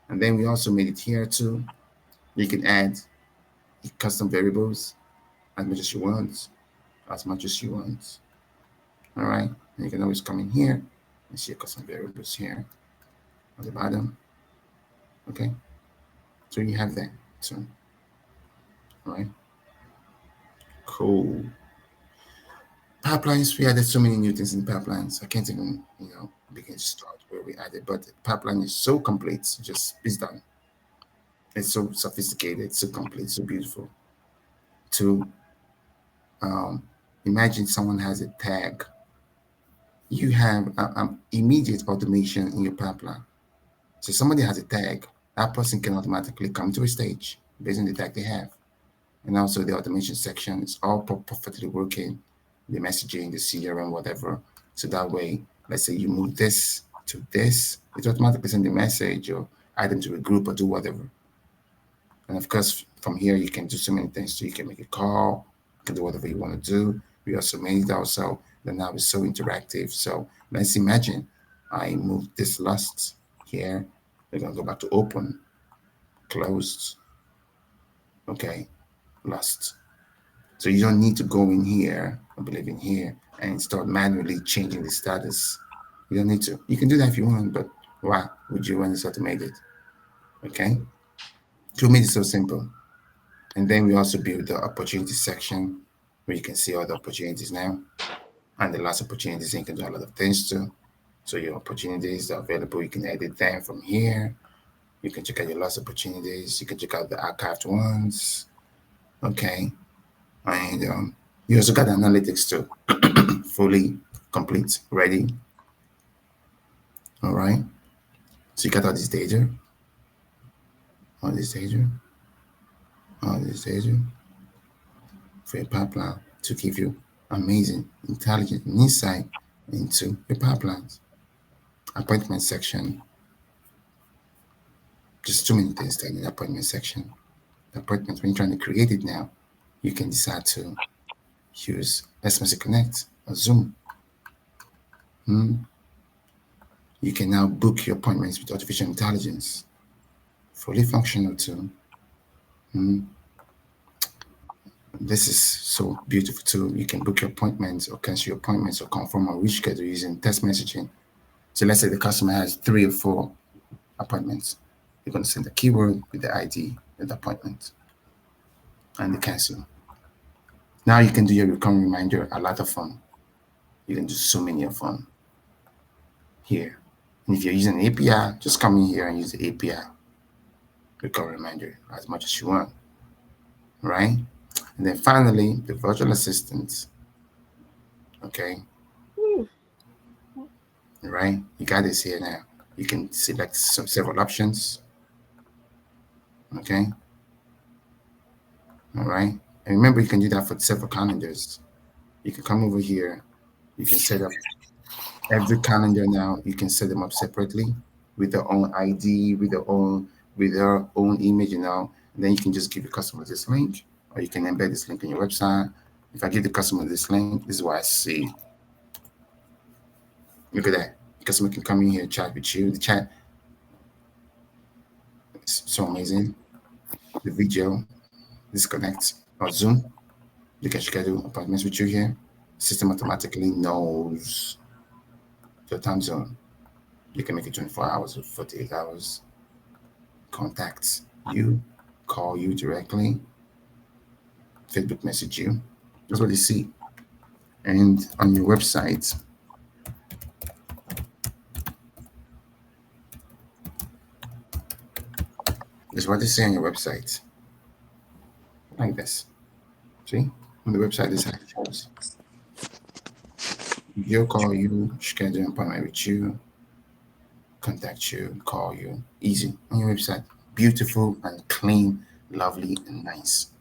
And then we also made it here too. You can add custom variables as much as you want, as much as you want. All right. And you can always come in here and see your custom variables here at the bottom. Okay. So you have that. So, all right. Cool. Pipelines, we added so many new things in pipelines. I can't even, begin to start where we added, but the pipeline is so complete. Just, it's done. It's so sophisticated, so complete, so beautiful. To um, imagine someone has a tag. You have immediate automation in your pipeline. So somebody has a tag, that person can automatically come to a stage based on the tag they have. And also the automation section is all perfectly working, the messaging, the CRM, whatever. So that way, let's say you move this to this, it automatically send a message or add them to a group or do whatever. And of course, from here you can do so many things. So you can make a call, you can do whatever you want to do. We also made it also that now it's so interactive. So let's imagine I move this list here. We're gonna go back to open, closed, okay, list. So you don't need to go in here, I believe in here, and start manually changing the status. You don't need to. You can do that if you want, but why would you when it's automated? Okay. To me, it's so simple. And then we also build the opportunity section where you can see all the opportunities now. And the last opportunities, you can do a lot of things too. So your opportunities are available. You can edit them from here. You can check out your last opportunities. You can check out the archived ones. Okay. And you also got analytics too. Fully complete, ready. All right. So you got all this data. All this data. All this data. For your pipeline to give you amazing, intelligent insight into your pipelines. Appointment section. Just too many things in the appointment section. The appointment, when you're trying to create it now, you can decide to use SMS Connect or Zoom. You can now book your appointments with artificial intelligence. Fully functional too. This is so beautiful too. You can book your appointments or cancel your appointments or confirm or reschedule using text messaging. So let's say the customer has 3 or 4 appointments. You're going to send a keyword with the ID of the appointment and the cancel. Now you can do your recurring reminder, a lot of fun. You can do so many of them here. And if you're using an API, just come in here and use the API recurring reminder as much as you want, right? And then finally, the virtual assistant, okay? Right? You got this here now. You can select several options, okay? All right? And remember, you can do that for several calendars. You can come over here. You can set up every calendar now. You can set them up separately with their own ID, with their own image, And then you can just give the customer this link, or you can embed this link on your website. If I give the customer this link, this is what I see. Look at that. The customer can come in here and chat with you. The chat is so amazing. The video, disconnect or Zoom. You can schedule appointments with you here. System automatically knows your time zone. You can make it 24 hours or 48 hours. Contact you, call you directly, Facebook message you. That's what you see. And on your website, that's what they say on your website. Like this. See? On the website, this is how it shows. Video call you, schedule an appointment with you, contact you, call you. Easy on your website. Beautiful and clean, lovely and nice.